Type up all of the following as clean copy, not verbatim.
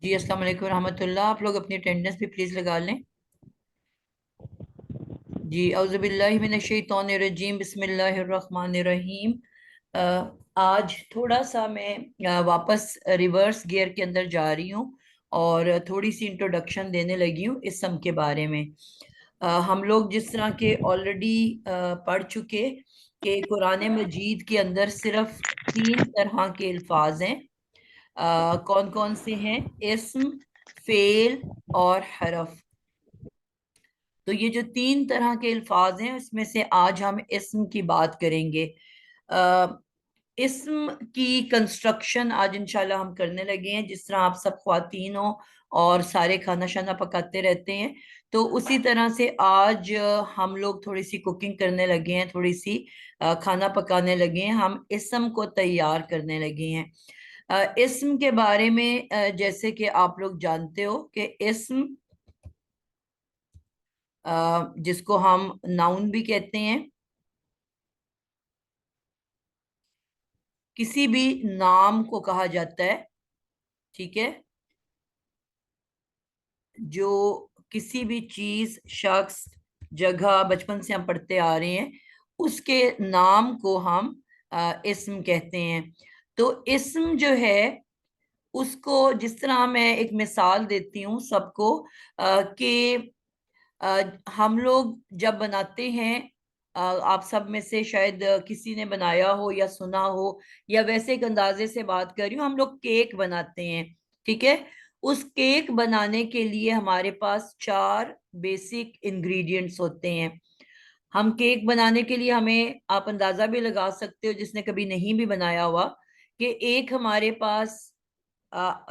جی अस्सलाम वालेकुम रहमतुल्लाह। आप लोग अपनी अटेंडेंस भी प्लीज लगा लें। जी औज़ुबिल्लाहि मिनश्शैतानिर्रजीम बिस्मिल्लाहिर्रहमानिर्रहीम। आज थोड़ा सा मैं वापस रिवर्स गियर के अंदर जा रही हूँ और थोड़ी सी इंट्रोडक्शन देने लगी हूँ इसम के बारे में। हम लोग जिस तरह के ऑलरेडी पढ़ चुके कि कुरान मजीद के अंदर सिर्फ तीन तरह के अल्फाज हैं। कौन कौन से हैं? इस्म, फेल और हरफ। तो ये जो तीन तरह के अल्फाज हैं उसमें से आज हम इस्म की बात करेंगे। अ, इस्म की कंस्ट्रक्शन आज इंशाल्लाह हम करने लगे हैं। जिस तरह आप सब ख्वातीन हो और सारे खाना शाना पकाते रहते हैं, तो उसी तरह से आज हम लोग थोड़ी सी कुकिंग करने लगे हैं, थोड़ी सी खाना पकाने लगे हैं, हम इस्म को तैयार करने लगे हैं। इस्म के बारे में जैसे कि आप लोग जानते हो कि इस्म जिसको हम नाउन भी कहते हैं, किसी भी नाम को कहा जाता है। ठीक है, जो किसी भी चीज, शख्स, जगह बचपन से हम पढ़ते आ रहे हैं उसके नाम को हम इस्म कहते हैं। तो इस्म जो है उसको, जिस तरह मैं एक मिसाल देती हूँ सबको कि हम लोग जब बनाते हैं, आप सब में से शायद किसी ने बनाया हो या सुना हो, या वैसे एक अंदाजे से बात कर रही हूँ, हम लोग केक बनाते हैं। ठीक है, उस केक बनाने के लिए हमारे पास चार बेसिक इंग्रेडिएंट्स होते हैं। हम केक बनाने के लिए, हमें आप अंदाजा भी लगा सकते हो जिसने कभी नहीं भी बनाया हुआ, कि एक हमारे पास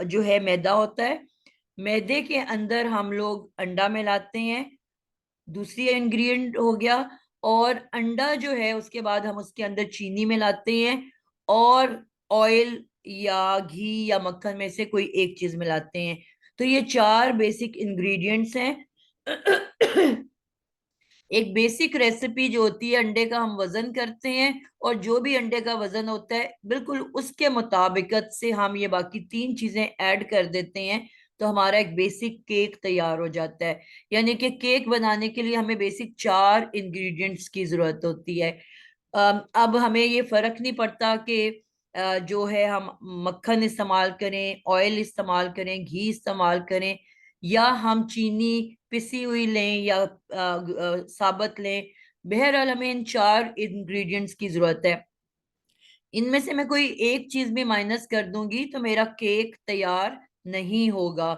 जो है मैदा होता है। मैदे के अंदर हम लोग अंडा मिलाते हैं, दूसरी इंग्रेडिएंट हो गया। और अंडा जो है उसके बाद हम उसके अंदर चीनी मिलाते हैं, और ऑयल या घी या मक्खन में से कोई एक चीज मिलाते हैं। तो ये चार बेसिक इंग्रेडिएंट्स हैं। एक बेसिक रेसिपी जो होती है, अंडे का हम वजन करते हैं, और जो भी अंडे का वजन होता है बिल्कुल उसके मुताबिकत से हम ये बाकी तीन चीजें ऐड कर देते हैं, तो हमारा एक बेसिक केक तैयार हो जाता है। यानी कि केक बनाने के लिए हमें बेसिक चार इंग्रेडिएंट्स की जरूरत होती है। अब हमें ये फर्क नहीं पड़ता कि जो है हम मक्खन इस्तेमाल करें, ऑयल इस्तेमाल करें, घी इस्तेमाल करें, या हम चीनी पिसी हुई लें या साबत लें। बहरहाल हमें इन चार इंग्रेडिएंट्स की जरूरत है। इनमें से मैं कोई एक चीज भी माइनस कर दूंगी तो मेरा केक तैयार नहीं होगा।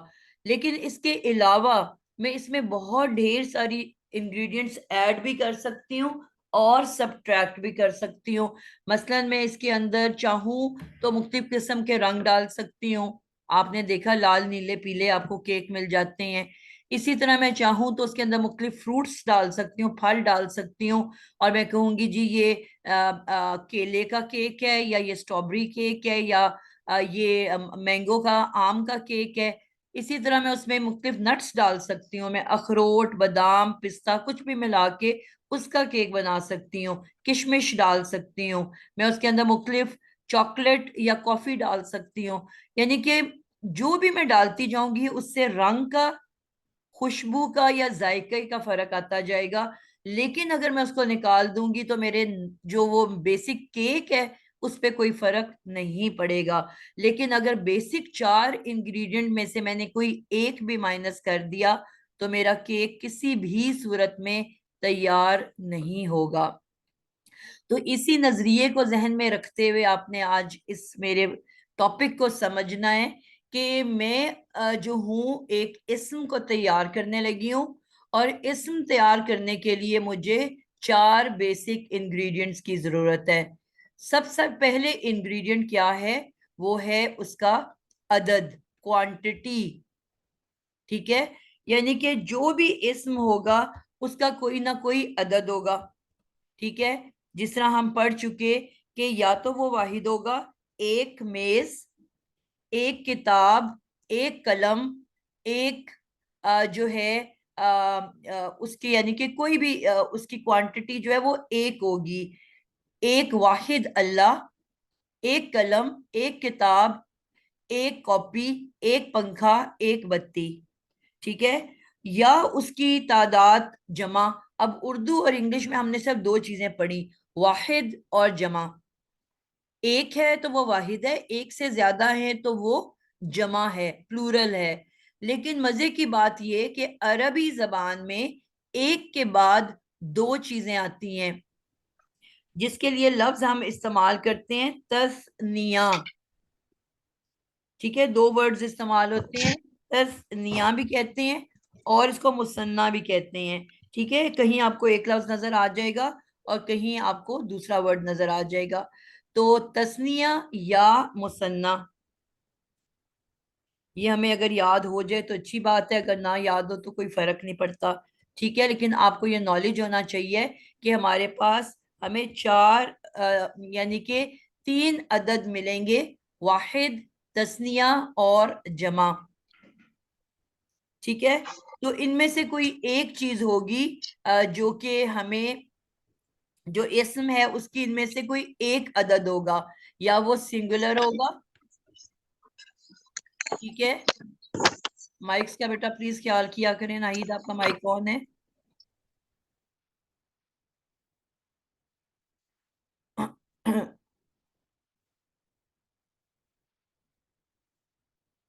लेकिन इसके अलावा मैं इसमें बहुत ढेर सारी इंग्रेडिएंट्स ऐड भी कर सकती हूँ और सब्ट्रैक्ट भी कर सकती हूँ। मसलन मैं इसके अंदर चाहूँ तो मुख्तलिफ किस्म के रंग डाल सकती हूँ। आपने देखा लाल नीले पीले आपको केक मिल जाते हैं। इसी तरह मैं चाहूँ तो उसके अंदर मुख्तलिफ फ्रूट्स डाल सकती हूँ, फल डाल सकती हूँ, और मैं कहूंगी जी ये केले का केक है, या ये स्ट्रॉबेरी केक है, या ये मैंगो का, आम का केक है। इसी तरह मैं उसमें मुख्तलिफ नट्स डाल सकती हूँ, मैं अखरोट, बादाम, पिस्ता कुछ भी मिला के उसका केक बना सकती हूँ। किशमिश डाल सकती हूँ, मैं उसके अंदर मुख्तलिफ चॉकलेट या कॉफी डाल सकती हूँ। यानी कि जो भी मैं डालती जाऊंगी उससे रंग का, खुशबू का या जायके का फर्क आता जाएगा। लेकिन अगर मैं उसको निकाल दूंगी तो मेरे जो वो बेसिक केक है उस पे कोई फर्क नहीं पड़ेगा। लेकिन अगर बेसिक चार इंग्रेडिएंट में से मैंने कोई एक भी माइनस कर दिया तो मेरा केक किसी भी सूरत में तैयार नहीं होगा। तो इसी नजरिए को जहन में रखते हुए आपने आज इस मेरे टॉपिक को समझना है कि मैं जो हूँ एक इस्म को तैयार करने लगी हूँ, और इस्म तैयार करने के लिए मुझे चार बेसिक इंग्रेडिएंट्स की जरूरत है। सबसे पहले इंग्रेडिएंट क्या है? वो है उसका अदद, क्वांटिटी। ठीक है, यानी कि जो भी इस्म होगा उसका कोई ना कोई अदद होगा। ठीक है, जिस तरह हम पढ़ चुके कि या तो वो वाहिद होगा, एक मेज, एक किताब, एक कलम, एक जो है उसकी, यानी कि कोई भी उसकी क्वांटिटी जो है वो एक होगी। एक वाहिद अल्लाह, एक कलम, एक किताब, ایک کاپی، ایک پنکھا، ایک بتی، ٹھیک ہے، یا اس کی تعداد جمع. اب اردو اور انگلش میں ہم نے صرف دو چیزیں پڑھی، واحد اور جمع. ایک ہے تو وہ واحد ہے، ایک سے زیادہ ہے تو وہ جمع ہے، پلورل ہے. لیکن مزے کی بات یہ کہ عربی زبان میں ایک کے بعد دو چیزیں آتی ہیں، جس کے لیے لفظ ہم استعمال کرتے ہیں تثنیہ. ٹھیک ہے، دو ورڈز استعمال ہوتے ہیں، تثنیہ بھی کہتے ہیں اور اس کو مثنیٰ بھی کہتے ہیں. ٹھیک ہے، کہیں آپ کو ایک لفظ نظر آ جائے گا اور کہیں آپ کو دوسرا ورڈ نظر آ جائے گا. تو تثنیہ یا مثنیٰ، یہ ہمیں اگر یاد ہو جائے تو اچھی بات ہے، اگر نہ یاد ہو تو کوئی فرق نہیں پڑتا. ٹھیک ہے، لیکن آپ کو یہ نالج ہونا چاہیے کہ ہمارے پاس ہمیں چار یعنی کہ تین عدد ملیں گے، واحد، تثنیہ اور جمع. ٹھیک ہے، تو ان میں سے کوئی ایک چیز ہوگی جو کہ ہمیں، جو اسم ہے اس کی ان میں سے کوئی ایک عدد ہوگا، یا وہ سنگولر ہوگا. ٹھیک ہے، مائکس کا بیٹا پلیز خیال کیا کریں. ناہید آپ کا مائک کون ہے؟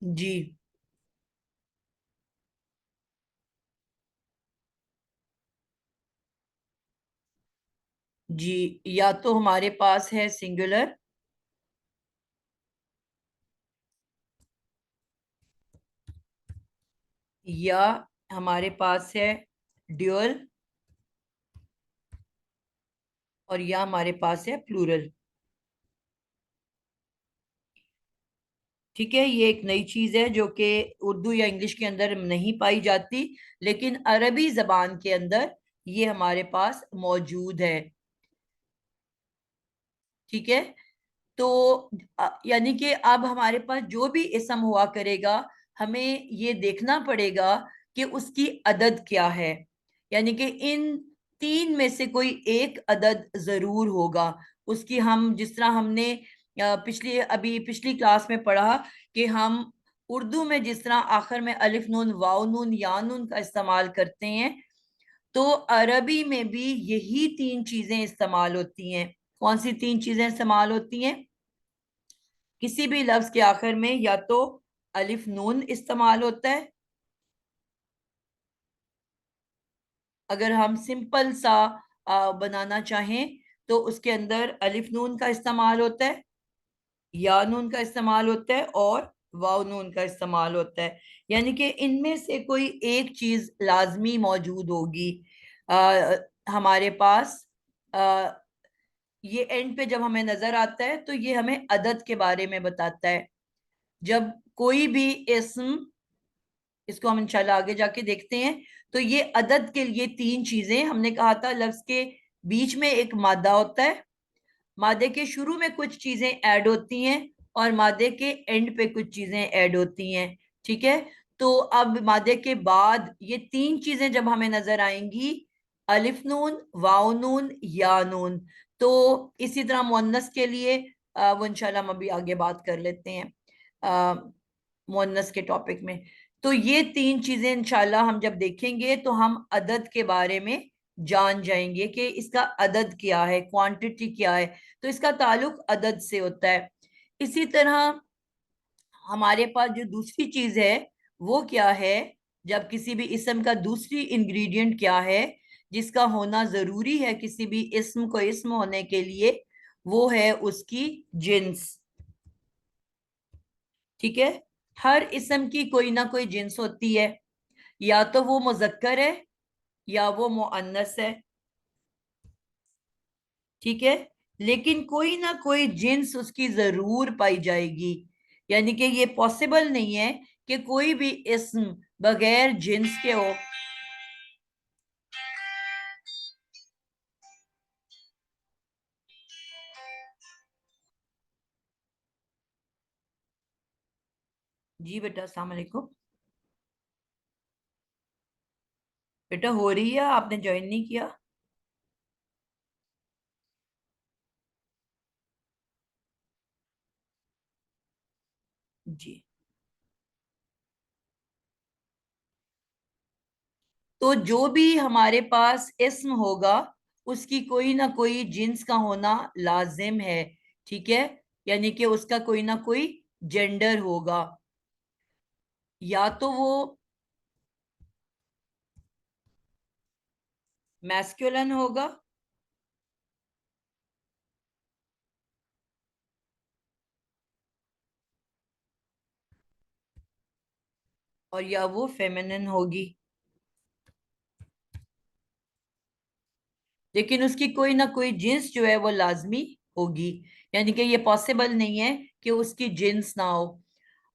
جی جی، یا تو ہمارے پاس ہے سنگولر، یا ہمارے پاس ہے ڈیول، اور یا ہمارے پاس ہے پلورل. ٹھیک ہے، یہ ایک نئی چیز ہے جو کہ اردو یا انگلش کے اندر نہیں پائی جاتی، لیکن عربی زبان کے اندر یہ ہمارے پاس موجود ہے. ٹھیک ہے، تو یعنی کہ اب ہمارے پاس جو بھی اسم ہوا کرے گا ہمیں یہ دیکھنا پڑے گا کہ اس کی عدد کیا ہے. یعنی کہ ان تین میں سے کوئی ایک عدد ضرور ہوگا. اس کی ہم جس طرح ہم نے پچھلی کلاس میں پڑھا کہ ہم اردو میں جس طرح آخر میں الف نون واو نون یا نون کا استعمال کرتے ہیں، تو عربی میں بھی یہی تین چیزیں استعمال ہوتی ہیں. کون سی تین چیزیں استعمال ہوتی ہیں؟ کسی بھی لفظ کے آخر میں یا تو الف نون استعمال ہوتا ہے، اگر ہم سمپل سا بنانا چاہیں تو اس کے اندر الف نون کا استعمال ہوتا ہے، یا نون کا استعمال ہوتا ہے اور واو نون کا استعمال ہوتا ہے. یعنی کہ ان میں سے کوئی ایک چیز لازمی موجود ہوگی ہمارے پاس. یہ اینڈ پہ جب ہمیں نظر آتا ہے تو یہ ہمیں عدد کے بارے میں بتاتا ہے. جب کوئی بھی اسم، اس کو ہم انشاءاللہ آگے جا کے دیکھتے ہیں، تو یہ عدد کے لیے تین چیزیں ہم نے کہا تھا. لفظ کے بیچ میں ایک مادہ ہوتا ہے، مادے کے شروع میں کچھ چیزیں ایڈ ہوتی ہیں اور مادے کے اینڈ پہ کچھ چیزیں ایڈ ہوتی ہیں. ٹھیک ہے، تو اب مادے کے بعد یہ تین چیزیں جب ہمیں نظر آئیں گی، الف نون، واو نون، یا نون، تو اسی طرح مؤنث کے لیے وہ انشاءاللہ ہم ابھی آگے بات کر لیتے ہیں مؤنث کے ٹاپک میں. تو یہ تین چیزیں انشاءاللہ ہم جب دیکھیں گے تو ہم عدد کے بارے میں جان جائیں گے کہ اس کا عدد کیا ہے، کوانٹٹی کیا ہے. تو اس کا تعلق عدد سے ہوتا ہے. اسی طرح ہمارے پاس جو دوسری چیز ہے وہ کیا ہے، جب کسی بھی اسم کا دوسری انگریڈینٹ کیا ہے جس کا ہونا ضروری ہے کسی بھی اسم کو اسم ہونے کے لیے، وہ ہے اس کی جنس. ٹھیک ہے، ہر اسم کی کوئی نہ کوئی جنس ہوتی ہے، یا تو وہ مذکر ہے یا وہ مؤنث ہے. ٹھیک ہے، لیکن کوئی نہ کوئی جنس اس کی ضرور پائی جائے گی. یعنی کہ یہ پاسبل نہیں ہے کہ کوئی بھی اسم بغیر جنس کے ہو. جی بیٹا السلام علیکم. بیٹا ہو رہی ہے، آپ نے جوائن نہیں کیا؟ जी। तो जो भी हमारे पास इस्म होगा उसकी कोई ना कोई जिन्स का होना लाजिम है, ठीक है। यानी कि उसका कोई ना कोई जेंडर होगा, या तो वो मैस्कुलिन होगा और या वो फेमिनिन होगी, लेकिन उसकी कोई ना कोई जिन्स जो है वो लाजमी होगी। यानी कि ये पॉसिबल नहीं है कि उसकी जिन्स ना हो।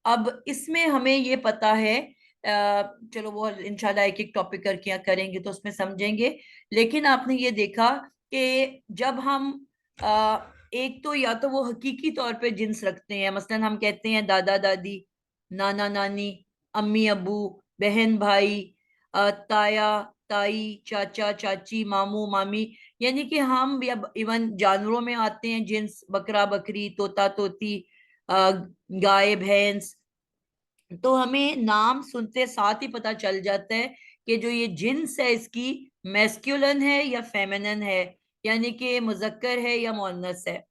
अब इसमें हमें ये पता है, चलो वो इंशाल्लाह एक एक टॉपिक करके करेंगे तो उसमें समझेंगे। लेकिन आपने ये देखा कि जब हम एक तो या तो वो हकीकी तौर पे जिन्स रखते हैं, मसलन हम कहते हैं दादा दादी, नाना नानी, अम्मी अब्बू, बहन भाई, ताया ताई, चाचा चाची, मामू मामी। यानी कि हम या इवन जानवरों में आते हैं जिन्स, बकरा बकरी, तोता तोती, गाय भैंस। तो हमें नाम सुनते साथ ही पता चल जाता है कि जो ये जिन्स है इसकी मैस्कुलिन है या फेमिनिन है, यानी कि मुजक्कर है या मुअन्नस है,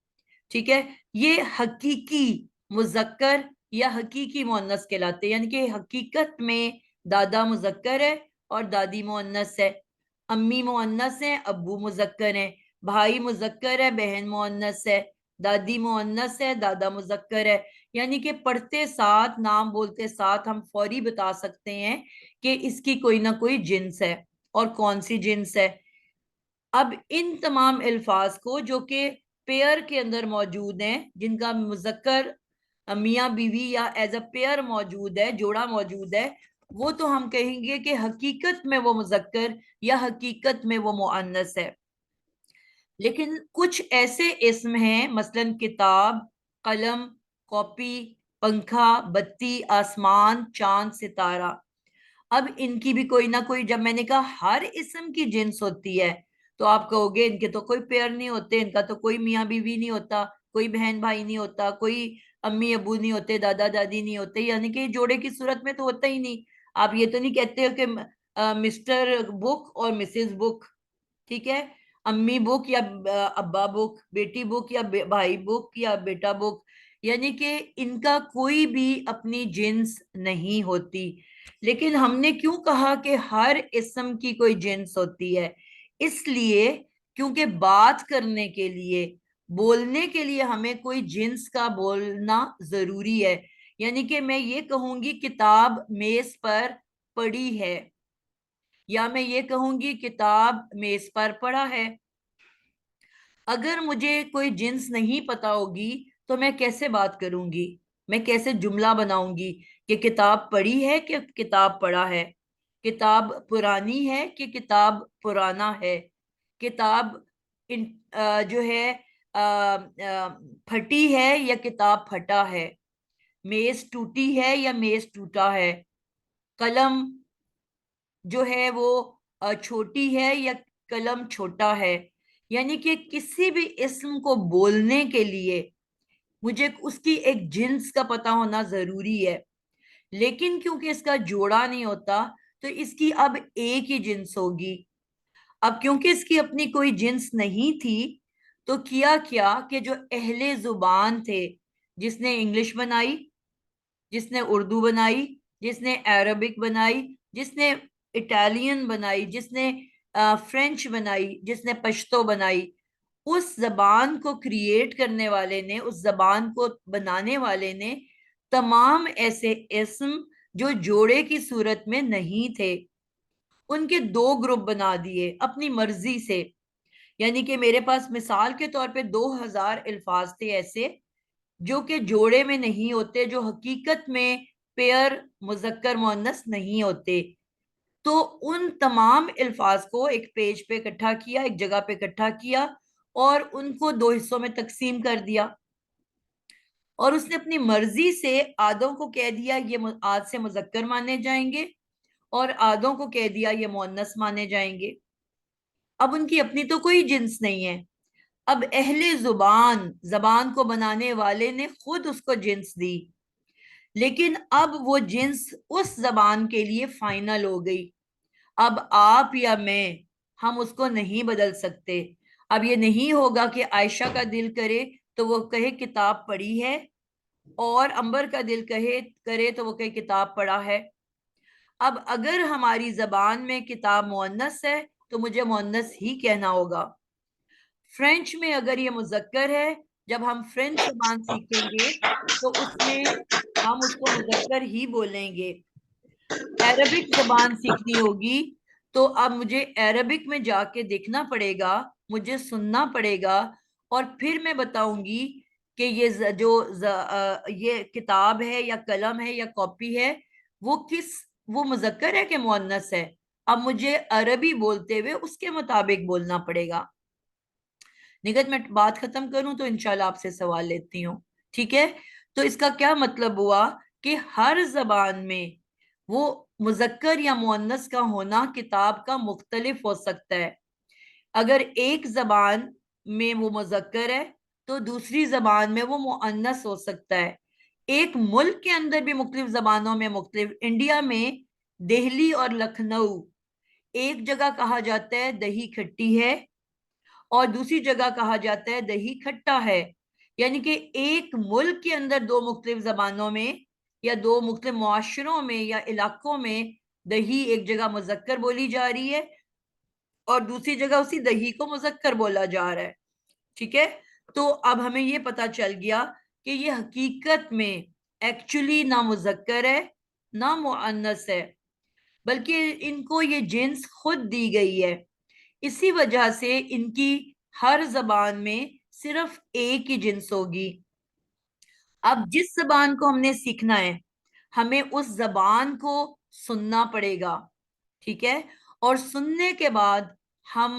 ठीक है। ये हकीकी मुजक्कर या हकीकी मुअन्नस कहलाते हैं, यानी कि हकीकत में दादा मुजक्कर है और दादी मुअन्नस है, अम्मी मुअन्नस है, अब्बू मुजक्कर है, भाई मुजक्कर है, बहन मुअन्नस है, दादी मुअन्नस है, दादा मुजक्कर है। यानी कि पढ़ते साथ, नाम बोलते साथ हम फौरी बता सकते हैं कि इसकी कोई ना कोई जिन्स है और कौन सी जिन्स है। अब इन तमाम अल्फाज को जो कि पेयर के अंदर मौजूद हैं, जिनका मुजक्कर मियाँ बीवी या एज अ पेयर मौजूद है, जोड़ा मौजूद है, वो तो हम कहेंगे कि हकीकत में वो मुजक्कर या हकीकत में वो मुअन्नस है। लेकिन कुछ ऐसे इस्म हैं, मसलन किताब, कलम, कॉपी, पंखा, बत्ती, आसमान, चांद, सितारा। अब इनकी भी कोई ना कोई, जब मैंने कहा हर इस्म की जिन्स होती है, तो आप कहोगे इनके तो कोई पेयर नहीं होते, इनका तो कोई मियाँ बीवी नहीं होता, कोई बहन भाई नहीं होता, कोई अम्मी अबू नहीं होते, दादा दादी नहीं होते, यानी कि जोड़े की सूरत में तो होता ही नहीं। आप ये तो नहीं कहते हो कि मिस्टर बुक और मिसेस बुक, ठीक है। अम्मी बुक या अब्बा बुक, बेटी बुक या भाई बुक या बेटा बुक। यानी कि इनका कोई भी अपनी जिन्स नहीं होती। लेकिन हमने क्यों कहा कि हर इस्म की कोई जिन्स होती है? इसलिए क्योंकि बात करने के लिए, बोलने के लिए हमें कोई जिन्स का बोलना जरूरी है। यानी कि मैं ये कहूंगी किताब मेज पर पड़ी है, या मैं ये कहूंगी किताब मेज पर पड़ा है। अगर मुझे कोई जिन्स नहीं पता होगी तो मैं कैसे बात करूंगी, मैं कैसे जुमला बनाऊंगी कि किताब पढ़ी है कि किताब पढ़ा है, किताब पुरानी है कि किताब पुराना है, किताब जो है फटी है या किताब फटा है, मेज टूटी है या मेज टूटा है, कलम जो है वो छोटी है या कलम छोटा है। यानी कि किसी भी इस्म को बोलने के लिए मुझे उसकी एक जिन्स का पता होना जरूरी है। लेकिन क्योंकि इसका जोड़ा नहीं होता, तो इसकी अब एक ही जिन्स होगी। अब क्योंकि इसकी अपनी कोई जिन्स नहीं थी, तो किया क्या कि जो अहले जुबान थे, जिसने इंग्लिश बनाई, जिसने उर्दू बनाई, जिसने अरबिक बनाई, जिसने इटालियन बनाई, जिसने फ्रेंच बनाई, जिसने पश्तो बनाई, उस जबान को क्रिएट करने वाले ने, उस जबान को बनाने वाले ने तमाम ऐसे इस्म जो जोड़े की सूरत में नहीं थे, उनके दो ग्रुप बना दिए अपनी मर्जी से। यानी कि मेरे पास मिसाल के तौर पे 2000 अल्फाज थे ऐसे जो कि जोड़े में नहीं होते, जो हकीकत में पेयर मुजक्कर मुअन्नस नहीं होते। तो उन तमाम अल्फाज को एक पेज पे इकट्ठा किया, एक जगह पे इकट्ठा किया, और उनको दो हिस्सों में तकसीम कर दिया। और उसने अपनी मर्जी से आधों को कह दिया ये आज से मुजक्कर माने जाएंगे, और आधों को कह दिया ये मुअन्नस माने जाएंगे। अब उनकी अपनी तो कोई जिन्स नहीं है। अब अहले जुबान, जबान को बनाने वाले ने खुद उसको जिन्स दी। لیکن اب وہ جنس اس زبان کے لیے فائنل ہو گئی. اب آپ یا میں ہم اس کو نہیں بدل سکتے. اب یہ نہیں ہوگا کہ عائشہ کا دل کرے تو وہ کہے کتاب پڑھی ہے، اور عنبر کا دل کرے تو وہ کہے کتاب پڑھا ہے. اب اگر ہماری زبان میں کتاب مؤنث ہے تو مجھے مؤنث ہی کہنا ہوگا. فرینچ میں اگر یہ مذکر ہے، جب ہم فرینچ زبان سیکھیں گے تو اس میں ہم اس کو مذکر ہی بولیں گے. عربک زبان سیکھنی ہوگی تو اب مجھے عربک میں جا کے دیکھنا پڑے گا، مجھے سننا پڑے گا، اور پھر میں بتاؤں گی کہ یہ کتاب ہے یا قلم ہے یا کاپی ہے، وہ مذکر ہے کہ مؤنث ہے. اب مجھے عربی بولتے ہوئے اس کے مطابق بولنا پڑے گا. نگت میں بات ختم کروں تو انشاءاللہ آپ سے سوال لیتی ہوں. ٹھیک ہے؟ تو اس کا کیا مطلب ہوا کہ ہر زبان میں وہ مذکر یا مؤنث کا ہونا کتاب کا مختلف ہو سکتا ہے. اگر ایک زبان میں وہ مذکر ہے تو دوسری زبان میں وہ مؤنث ہو سکتا ہے. ایک ملک کے اندر بھی مختلف زبانوں میں مختلف. انڈیا میں دہلی اور لکھنؤ ایک جگہ کہا جاتا ہے دہی کھٹی ہے، اور دوسری جگہ کہا جاتا ہے دہی کھٹا ہے. یعنی کہ ایک ملک کے اندر دو مختلف زبانوں میں یا دو مختلف معاشروں میں یا علاقوں میں دہی ایک جگہ مذکر بولی جا رہی ہے اور دوسری جگہ اسی دہی کو مذکر بولا جا رہا ہے. ٹھیک ہے؟ تو اب ہمیں یہ پتا چل گیا کہ یہ حقیقت میں ایکچولی نہ مذکر ہے نہ مؤنث ہے، بلکہ ان کو یہ جنس خود دی گئی ہے. اسی وجہ سے ان کی ہر زبان میں صرف ایک ہی جنس ہوگی. اب جس زبان کو ہم نے سیکھنا ہے ہمیں اس زبان کو سننا پڑے گا. ٹھیک ہے؟ اور سننے کے بعد ہم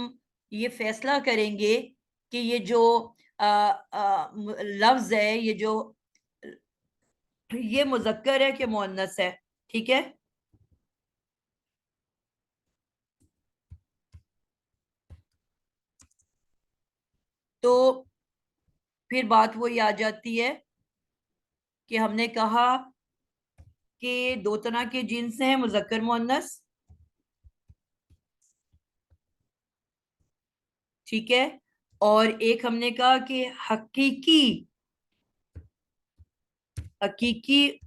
یہ فیصلہ کریں گے کہ یہ جو لفظ ہے، یہ مذکر ہے کہ مؤنث ہے. ٹھیک ہے؟ تو پھر بات وہی آ جاتی ہے کہ ہم نے کہا کہ دو طرح کے جنس ہیں، مذکر مؤنث. ٹھیک ہے؟ اور ایک ہم نے کہا کہ حقیقی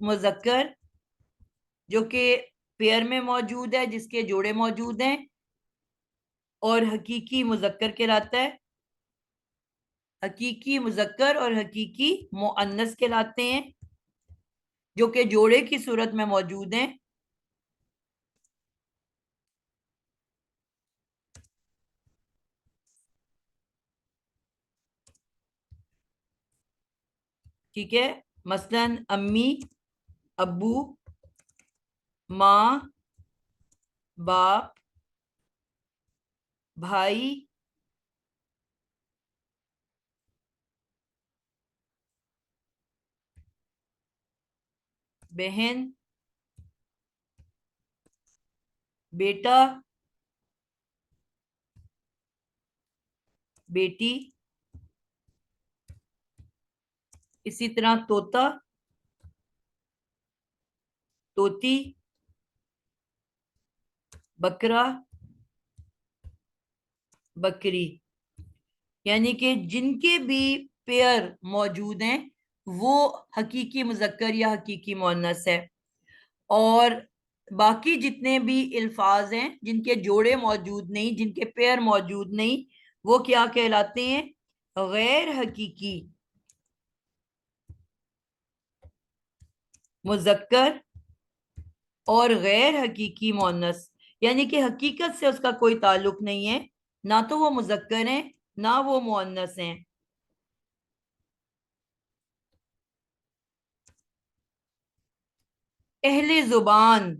مذکر جو کہ پیئر میں موجود ہے، جس کے جوڑے موجود ہیں، اور حقیقی مذکر کہلاتا ہے. حقیقی مذکر اور حقیقی مؤنث کہلاتے ہیں جو کہ جوڑے کی صورت میں موجود ہیں. ٹھیک ہے؟ مثلا امی، ابو، ماں، باپ، بھائی، بہن، بیٹا، بیٹی، اسی طرح طوطا، طوطی، بکرا، بکری. یعنی کہ جن کے بھی پیئر موجود ہیں وہ حقیقی مذکر یا حقیقی مؤنث ہے. اور باقی جتنے بھی الفاظ ہیں جن کے جوڑے موجود نہیں، جن کے پیئر موجود نہیں، وہ کیا کہلاتے ہیں؟ غیر حقیقی مذکر اور غیر حقیقی مؤنث. یعنی کہ حقیقت سے اس کا کوئی تعلق نہیں ہے، نہ تو وہ مذکر ہیں نہ وہ مؤنث ہیں. اہل زبان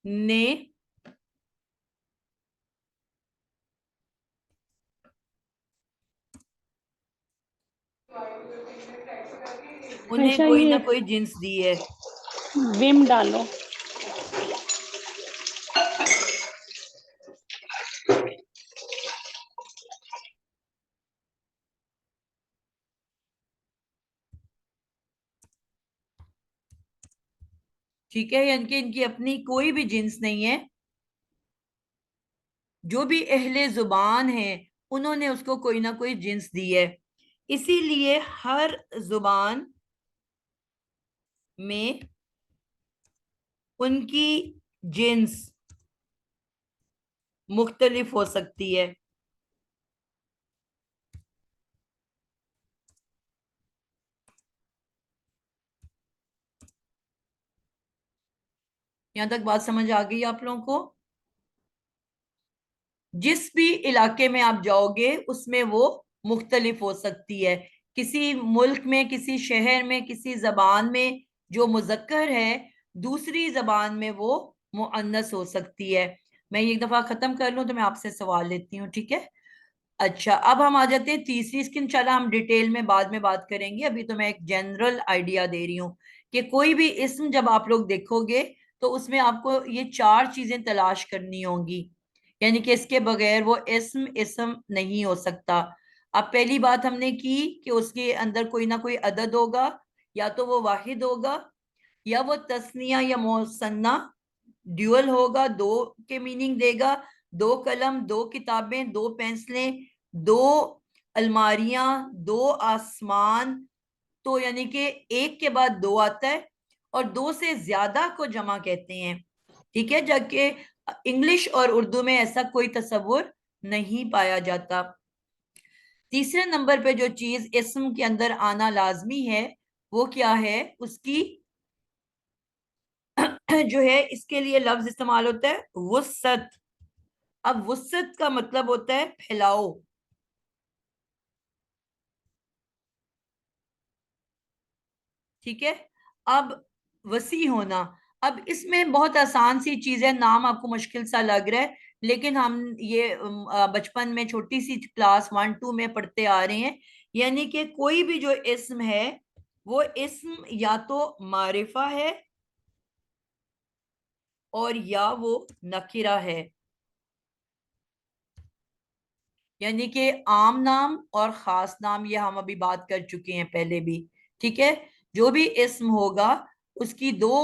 نے انہیں عائشہ کوئی نہ یہ کوئی جنس دی ہے. ویم ڈالو. ٹھیک ہے، یعنی کہ ان کی اپنی کوئی بھی جنس نہیں ہے. جو بھی اہل زبان ہیں انہوں نے اس کو کوئی نہ کوئی جنس دی ہے. اسی لیے ہر زبان میں ان کی جنس مختلف ہو سکتی ہے. یہاں تک بات سمجھ آ گئی آپ لوگوں کو؟ جس بھی علاقے میں آپ جاؤ گے اس میں وہ مختلف ہو سکتی ہے. کسی ملک میں، کسی شہر میں، کسی زبان میں جو مذکر ہے دوسری زبان میں وہ مؤنث ہو سکتی ہے. میں ایک دفعہ ختم کر لوں تو میں آپ سے سوال لیتی ہوں، ٹھیک ہے؟ اچھا، اب ہم آ جاتے ہیں تیسری اس کی انشاءاللہ ہم ڈیٹیل میں بعد کریں گے. ابھی تو میں ایک جنرل آئیڈیا دے رہی ہوں کہ کوئی بھی اسم جب آپ لوگ دیکھو گے تو اس میں آپ کو یہ 4 چیزیں تلاش کرنی ہوں گی، یعنی کہ اس کے بغیر وہ اسم نہیں ہو سکتا. اب پہلی بات ہم نے کی کہ اس کے اندر کوئی نہ کوئی عدد ہوگا، یا تو وہ واحد ہوگا یا وہ تثنیہ یا مثنیٰ ڈیول ہوگا، 2 کے میننگ دے گا. 2 قلم، 2 کتابیں، 2 پینسلیں، 2 الماریاں، 2 آسمان. تو یعنی کہ ایک کے بعد 2 آتا ہے، اور 2 سے زیادہ کو جمع کہتے ہیں. ٹھیک ہے، جبکہ انگلش اور اردو میں ایسا کوئی تصور نہیں پایا جاتا. تیسرے نمبر پہ جو چیز اسم کے اندر آنا لازمی ہے وہ کیا ہے؟ اس کی جو ہے اس کے لیے لفظ استعمال ہوتا ہے وسعت. اب وسعت کا مطلب ہوتا ہے پھیلاؤ. ٹھیک ہے، اب وسیع ہونا. اب اس میں بہت آسان سی چیز ہے، نام آپ کو مشکل سا لگ رہا ہے لیکن ہم یہ بچپن میں چھوٹی سی کلاس 1-2 میں پڑھتے آ رہے ہیں. یعنی کہ کوئی بھی جو اسم ہے وہ اسم یا تو معرفہ ہے اور یا وہ نکرہ ہے. یعنی کہ عام نام اور خاص نام، یہ ہم ابھی بات کر چکے ہیں پہلے بھی. ٹھیک ہے، جو بھی اسم ہوگا اس کی 2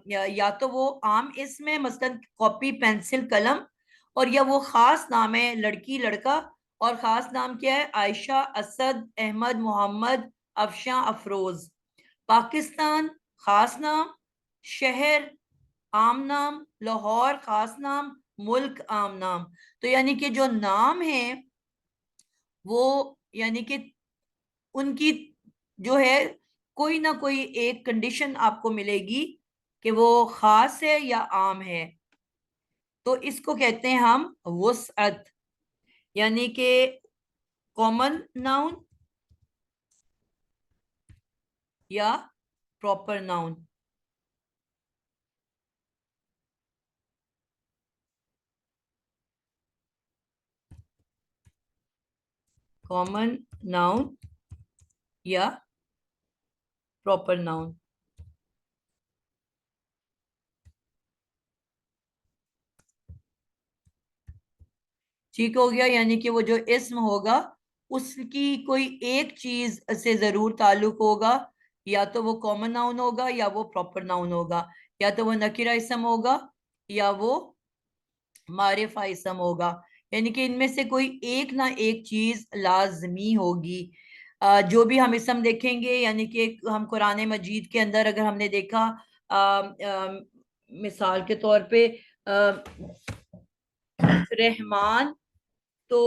یا تو وہ عام اسم ہے مثلا کاپی، پینسل، قلم، اور یا وہ خاص نام ہے لڑکی، لڑکا. اور خاص نام کیا ہے؟ عائشہ، اسد، احمد، محمد، افشاں، افروز. پاکستان خاص نام، شہر عام نام، لاہور خاص نام، ملک عام نام. تو یعنی کہ جو نام ہیں وہ یعنی کہ ان کی جو ہے کوئی نہ کوئی ایک کنڈیشن آپ کو ملے گی کہ وہ خاص ہے یا عام ہے. تو اس کو کہتے ہیں ہم وسعت، یعنی کہ کامن ناؤن یا پراپر ناؤن. کامن ناؤن یا پراپر ناؤن. ٹھیک ہو گیا، یعنی کہ وہ جو اسم ہوگا اس کی کوئی ایک چیز سے ضرور تعلق ہوگا، یا تو وہ کامن ناؤن ہوگا یا وہ پراپر ناؤن ہوگا، یا تو وہ نکرہ اسم ہوگا یا وہ معرفہ اسم ہوگا. یعنی کہ ان میں سے کوئی ایک نہ ایک چیز لازمی ہوگی. جو بھی ہم اسم دیکھیں گے، یعنی کہ ہم قرآن مجید کے اندر اگر ہم نے دیکھا مثال کے طور پہ رحمان، تو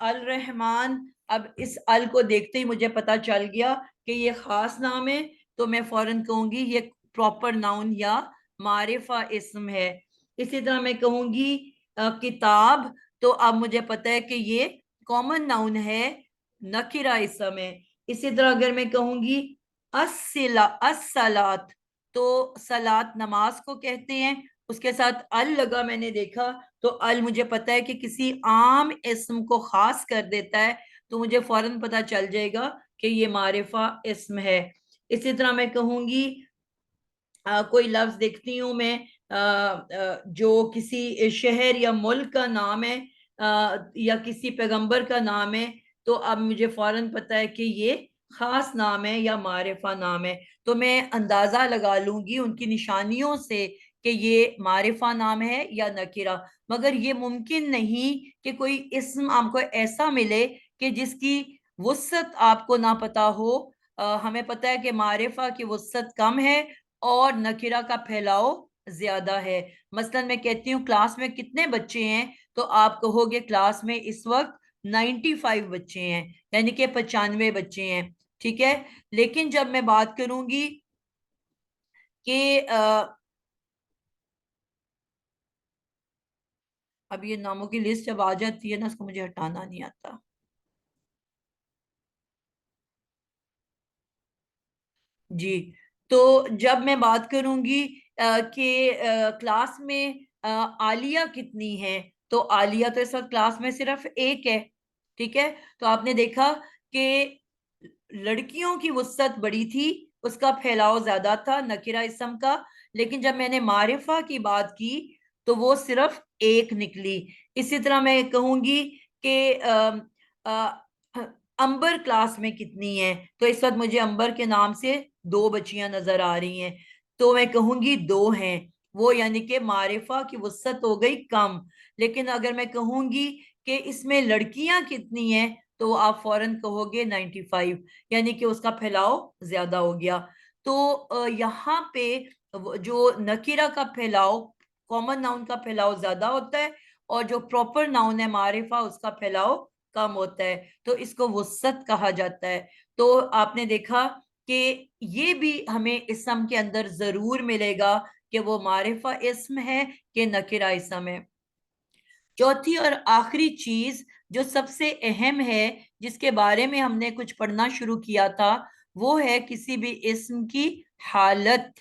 الرحمن، اب اس ال کو دیکھتے ہی مجھے پتا چل گیا کہ یہ خاص نام ہے، تو میں فوراً کہوں گی یہ پراپر ناؤن یا معرفہ اسم ہے. اسی طرح میں کہوں گی کتاب، تو اب مجھے پتا ہے کہ یہ کامن ناؤن ہے، نکرہ اسم ہے. اسی طرح اگر میں کہوں گی الصلاۃ، تو صلاۃ نماز کو کہتے ہیں، اس کے ساتھ ال لگا میں نے دیکھا تو ال مجھے پتا ہے کہ کسی عام اسم کو خاص کر دیتا ہے، تو مجھے فوراً پتا چل جائے گا کہ یہ معرفہ اسم ہے. اسی طرح میں کہوں گی کوئی لفظ دیکھتی ہوں میں جو کسی شہر یا ملک کا نام ہے یا کسی پیغمبر کا نام ہے، تو اب مجھے فوراً پتا ہے کہ یہ खास नाम है या मारिफा नाम है, तो मैं अंदाजा लगा लूंगी उनकी निशानियों से कि ये मारिफा नाम है या नकीरा। मगर ये मुमकिन नहीं कि कोई इस्म आपको ऐसा मिले कि जिसकी वुसअत आपको ना पता हो। हमें पता है कि मारिफा की वुसअत कम है और नकीरा का फैलाव ज्यादा है। मसलन मैं कहती हूँ क्लास में कितने बच्चे हैं, तो आप कहोगे क्लास में इस वक्त 95 बच्चे हैं, यानी कि 95 बच्चे हैं। ठीक है। लेकिन जब मैं बात करूंगी कि अब ये नामों की लिस्ट जब आ जाती है ना, उसको मुझे हटाना नहीं आता। जी। तो जब मैं बात करूंगी कि क्लास में आलिया कितनी है, तो आलिया तो इस वक्त क्लास में सिर्फ एक है। ठीक है। तो आपने देखा कि लड़कियों की वुसअत बड़ी थी, उसका फैलाव ज्यादा था नकिरा इस्म का। लेकिन जब मैंने मारिफा की बात की तो वो सिर्फ एक निकली। इसी तरह मैं कहूंगी कि अंबर क्लास में कितनी है, तो इस वक्त मुझे अंबर के नाम से दो बच्चियां नजर आ रही हैं, तो मैं कहूंगी दो हैं। वो यानी कि मारिफा की वुसअत हो गई कम। लेकिन अगर मैं कहूंगी कि इसमें लड़कियां कितनी हैं, तो आप फौरन कहोगे 95, यानी कि उसका फैलाव ज्यादा हो गया। तो यहाँ पे जो नकीरा का फैलाव, कॉमन नाउन का फैलाव ज्यादा होता है, और जो प्रॉपर नाउन है मारिफा, उसका फैलाव कम होता है, तो इसको वुसअत कहा जाता है। तो आपने देखा कि ये भी हमें इस्म के अंदर जरूर मिलेगा कि वो मारिफा इस्म है कि नकिरा इस्म है। चौथी और आखिरी चीज जो सबसे अहम है, जिसके बारे में हमने कुछ पढ़ना शुरू किया था, वो है किसी भी इस्म की हालत।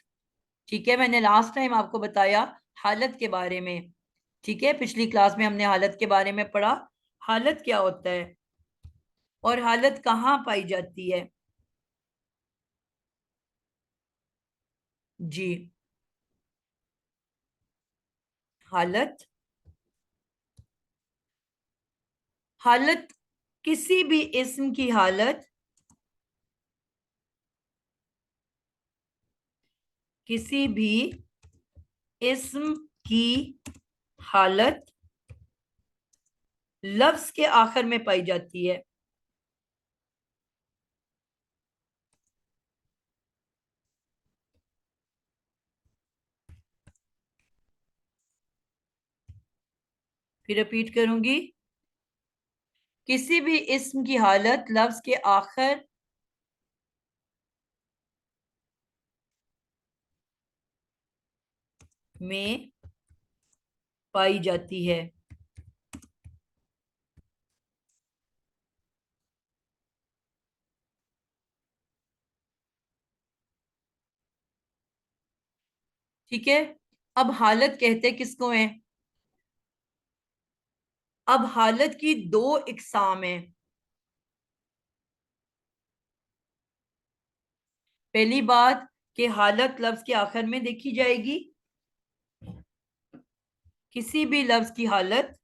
ठीक है। मैंने लास्ट टाइम आपको बताया हालत के बारे में। ठीक है। पिछली क्लास में हमने हालत के बारे में पढ़ा। हालत क्या होता है और हालत कहाँ पाई जाती है। जी। हालत, हालत किसी भी इस्म की हालत, किसी भी इस्म की हालत लफ्ज के आखिर में पाई जाती है। फिर रिपीट करूंगी, किसी भी इस्म की हालत लफ्ज के आखिर में पाई जाती है। ठीक है। अब हालत कहते किसको है। अब हालत की दो इकसाम है। पहली बात कि हालत लफ्ज के आखिर में देखी जाएगी। किसी भी लफ्ज की हालत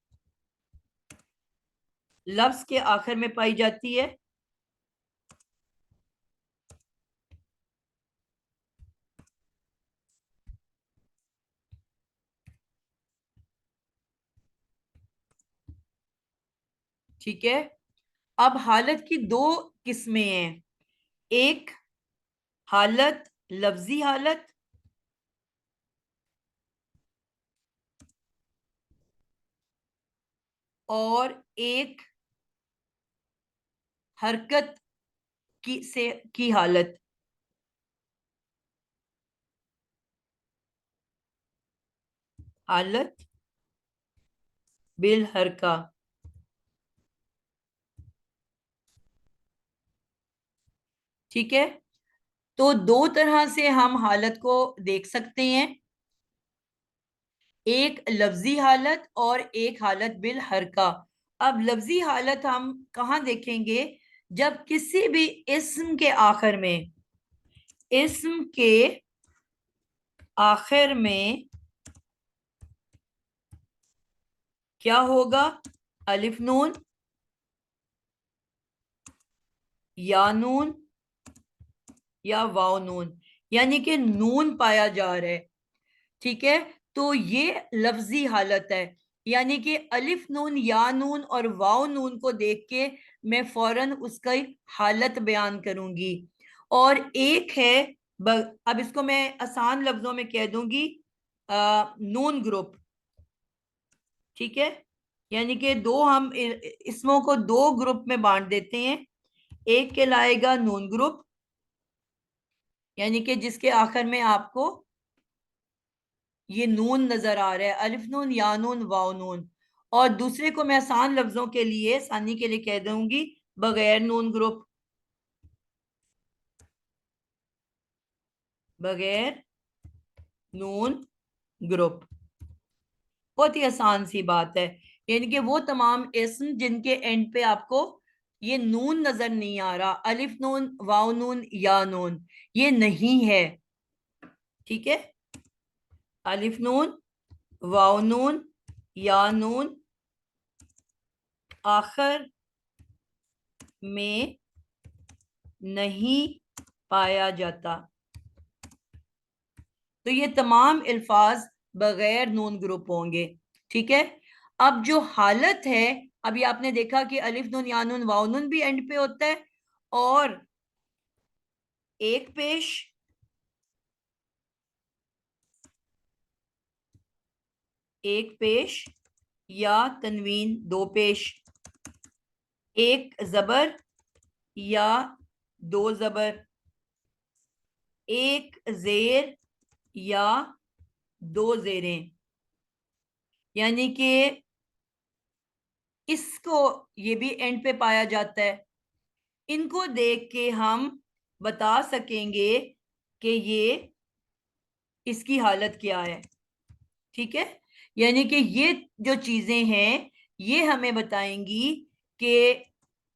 लफ्ज के आखिर में पाई जाती है। ठीक है। अब हालत की दो किस्में हैं। एक हालत लफ्जी हालत, और एक हरकत की हालत। हालत बिल हरका। ठीक है। तो दो तरह से हम हालत को देख सकते हैं, एक लफ्जी हालत और एक हालत बिल हरका। अब लफ्जी हालत हम कहाँ देखेंगे, जब किसी भी इस्म के आखिर में, इस्म के आखिर में क्या होगा, अलिफ नून या नून या वाव नून, यानी कि नून पाया जा रहा है। ठीक है, तो ये लफ्जी हालत है, यानी कि अलिफ नून या नून और वाव नून को देख के मैं फौरन उसका हालत बयान करूंगी। और एक है, अब इसको मैं आसान लफ्जों में कह दूंगी, नून ग्रुप। ठीक है, यानी कि दो हम इसमों को दो ग्रुप में बांट देते हैं। एक कहलाएगा नून ग्रुप, यानी कि जिसके आखिर में आपको ये नून नजर आ रहा है, अलिफ नून या नून वाव नून। और दूसरे को मैं आसान लफ्जों के लिए, आसानी के लिए कह दूंगी बगैर नून ग्रुप। बगैर नून ग्रुप, बहुत ही आसान सी बात है। यानी कि वो तमाम इस्म जिनके एंड पे आपको ये नून नजर नहीं आ रहा, अलिफ नून वाव नून या नून, ये नहीं है। ठीक है, अलिफ नून वाव नून या नून आखिर में नहीं पाया जाता, तो ये तमाम अल्फाज बगैर नून ग्रुप होंगे। ठीक है, अब जो हालत है, अभी आपने देखा कि अलिफ नून या नून वाव नून भी एंड पे होता है, और एक पेश, एक पेश या तनवीन दो पेश, एक जबर या दो जबर, एक जेर या दो जेरें। यानी कि इसको ये भी एंड पे पाया जाता है। इनको देख के हम बता सकेंगे कि ये इसकी हालत क्या है। ठीक है, यानी कि ये जो चीजें हैं ये हमें बताएंगी कि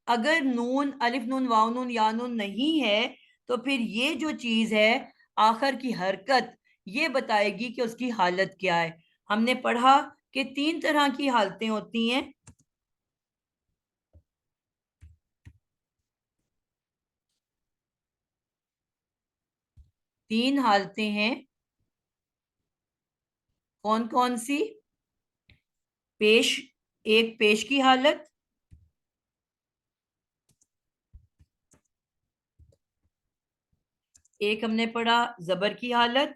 अगर नून अलिफ नून वाव नून या नून नहीं है, तो फिर ये जो चीज है आखिर की हरकत, ये बताएगी कि उसकी हालत क्या है। हमने पढ़ा कि तीन तरह की हालतें होती हैं। तीन हालतें हैं, कौन कौन सी? पेश, एक पेश की हालत, एक हमने पढ़ा जबर की हालत,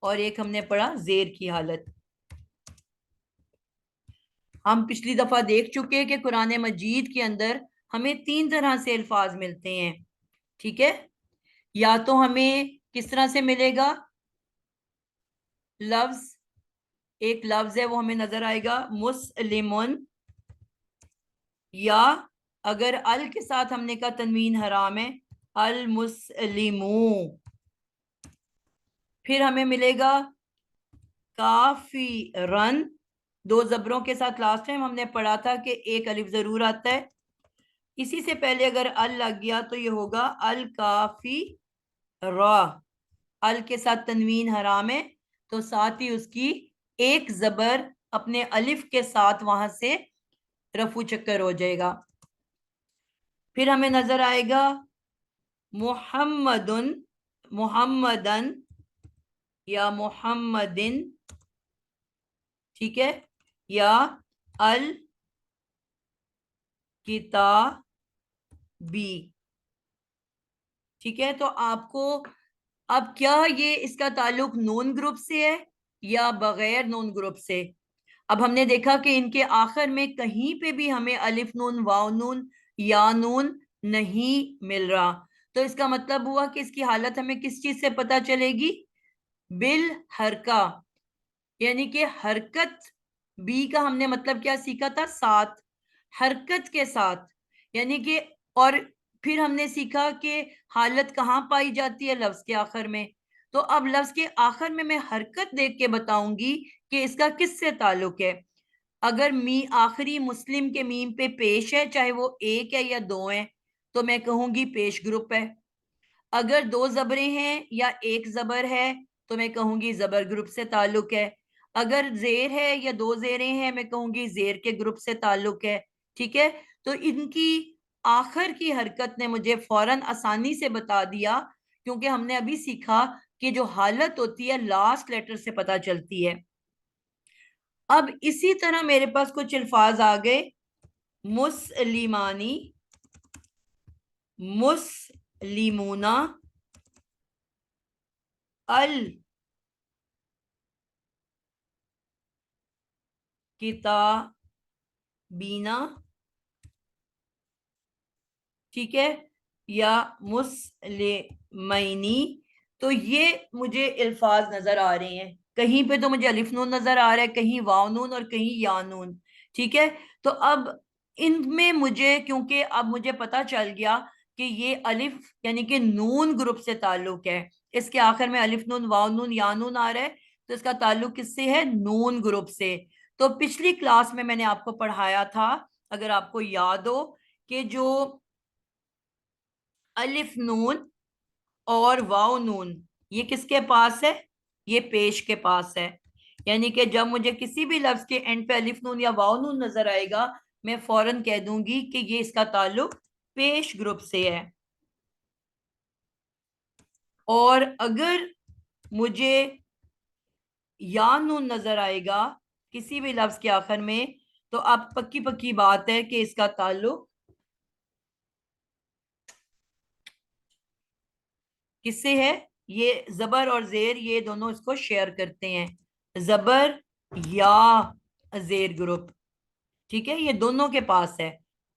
और एक हमने पढ़ा जेर की हालत। हम पिछली दफा देख चुके हैं कि कुरान मजीद के अंदर हमें तीन तरह से अल्फाज मिलते हैं। ठीक है, या तो हमें किस तरह से मिलेगा, लफ्ज, एक लफ्ज है वो हमें नजर आएगा मुस्लिमुन, या अगर अल के साथ हमने कहा तनवीन हराम है, अल मुस्लिमू। फिर हमें मिलेगा काफी रन, दो जबरों के साथ। लास्ट टाइम हमने पढ़ा था कि एक अलिफ जरूर आता है, इसी से पहले अगर अल लग गया तो ये होगा अल काफी रा। अल के साथ तनवीन हराम है, तो साथ ही उसकी एक जबर अपने अलिफ के साथ वहां से रफू चक्कर हो जाएगा। फिर हमें नजर आएगा मुहम्मदुन, मुहम्मदन या मुहम्मदिन। ठीक है, या अल किताबी। ठीक है, तो आपको अब क्या ये इसका ताल्लुक नून ग्रुप से है या बगैर नून ग्रुप से? अब हमने देखा कि इनके आखिर में कहीं पे भी हमें अलिफ नून वाव नून या नून नहीं मिल रहा, तो इसका मतलब हुआ कि इसकी हालत हमें किस चीज से पता चलेगी? बिल हरका, यानी कि हरकत। बी का हमने मतलब क्या सीखा था? साथ, हरकत के साथ, यानी कि। और फिर हमने सीखा कि हालत कहाँ पाई जाती है? लफ्ज के आखिर में। तो अब लफ्ज के आखिर में मैं हरकत देख के बताऊंगी कि इसका किससे ताल्लुक है। अगर मी आखिरी मुस्लिम के मीम पे पेश है, चाहे वो एक है या दो है, तो मैं कहूंगी पेश ग्रुप है। अगर दो जबरें हैं या एक जबर है, तो मैं कहूंगी जबर ग्रुप से ताल्लुक है। अगर जेर है या दो जेरें हैं, मैं कहूंगी जेर के ग्रुप से ताल्लुक है। ठीक है, तो इनकी آخر کی حرکت نے مجھے فوراً آسانی سے بتا دیا، کیونکہ ہم نے ابھی سیکھا کہ جو حالت ہوتی ہے لاسٹ لیٹر سے پتہ چلتی ہے۔ اب اسی طرح میرے پاس کچھ الفاظ آ گئے، مسلمانی، مسلمونا، الکتابینا، ٹھیک ہے، یا مسلمینی۔ تو یہ مجھے الفاظ نظر آ رہے ہیں، کہیں پہ تو مجھے الف نون نظر آ رہا ہے، کہیں واو نون اور کہیں یا نون، ٹھیک ہے۔ تو اب ان میں مجھے، کیونکہ اب مجھے پتا چل گیا کہ یہ الف یعنی کہ نون گروپ سے تعلق ہے، اس کے آخر میں الف نون واو نون یا نون آ رہا ہے، تو اس کا تعلق کس سے ہے؟ نون گروپ سے۔ تو پچھلی کلاس میں نے آپ کو پڑھایا تھا، اگر آپ کو یاد ہو، کہ جو الف نون اور واو نون یہ کس کے پاس ہے؟ یہ پیش کے پاس ہے، یعنی کہ جب مجھے کسی بھی لفظ کے اینڈ پہ الف نون یا واو نون نظر آئے گا، میں فوراً کہہ دوں گی کہ یہ اس کا تعلق پیش گروپ سے ہے۔ اور اگر مجھے یا نون نظر آئے گا کسی بھی لفظ کے آخر میں، تو اب پکی پکی بات ہے کہ اس کا تعلق کس سے ہے؟ یہ زبر اور زیر یہ دونوں اس کو شیئر کرتے ہیں، زبر یا زیر گروپ، ٹھیک ہے، یہ دونوں کے پاس ہے۔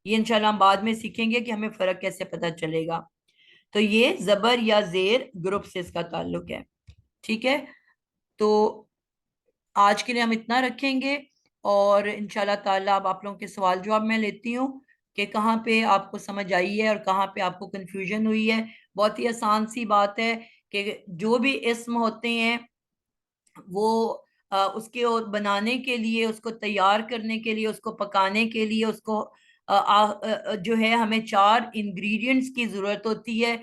یہ انشاءاللہ ہم بعد میں سیکھیں گے کہ ہمیں فرق کیسے پتہ چلے گا۔ تو یہ زبر یا زیر گروپ سے اس کا تعلق ہے، ٹھیک ہے۔ تو آج کے لیے ہم اتنا رکھیں گے، اور انشاءاللہ تعالیٰ اب آپ لوگوں کے سوال جواب میں لیتی ہوں کہ کہاں پہ آپ کو سمجھ آئی ہے اور کہاں پہ آپ کو کنفیوژن ہوئی ہے۔ بہت ہی آسان سی بات ہے کہ جو بھی اسم ہوتے ہیں وہ اس کے بنانے کے لیے، اس کو تیار کرنے کے لیے، اس کو پکانے کے لیے، اس کو جو ہے ہمیں 4 انگریڈینٹس کی ضرورت ہوتی ہے۔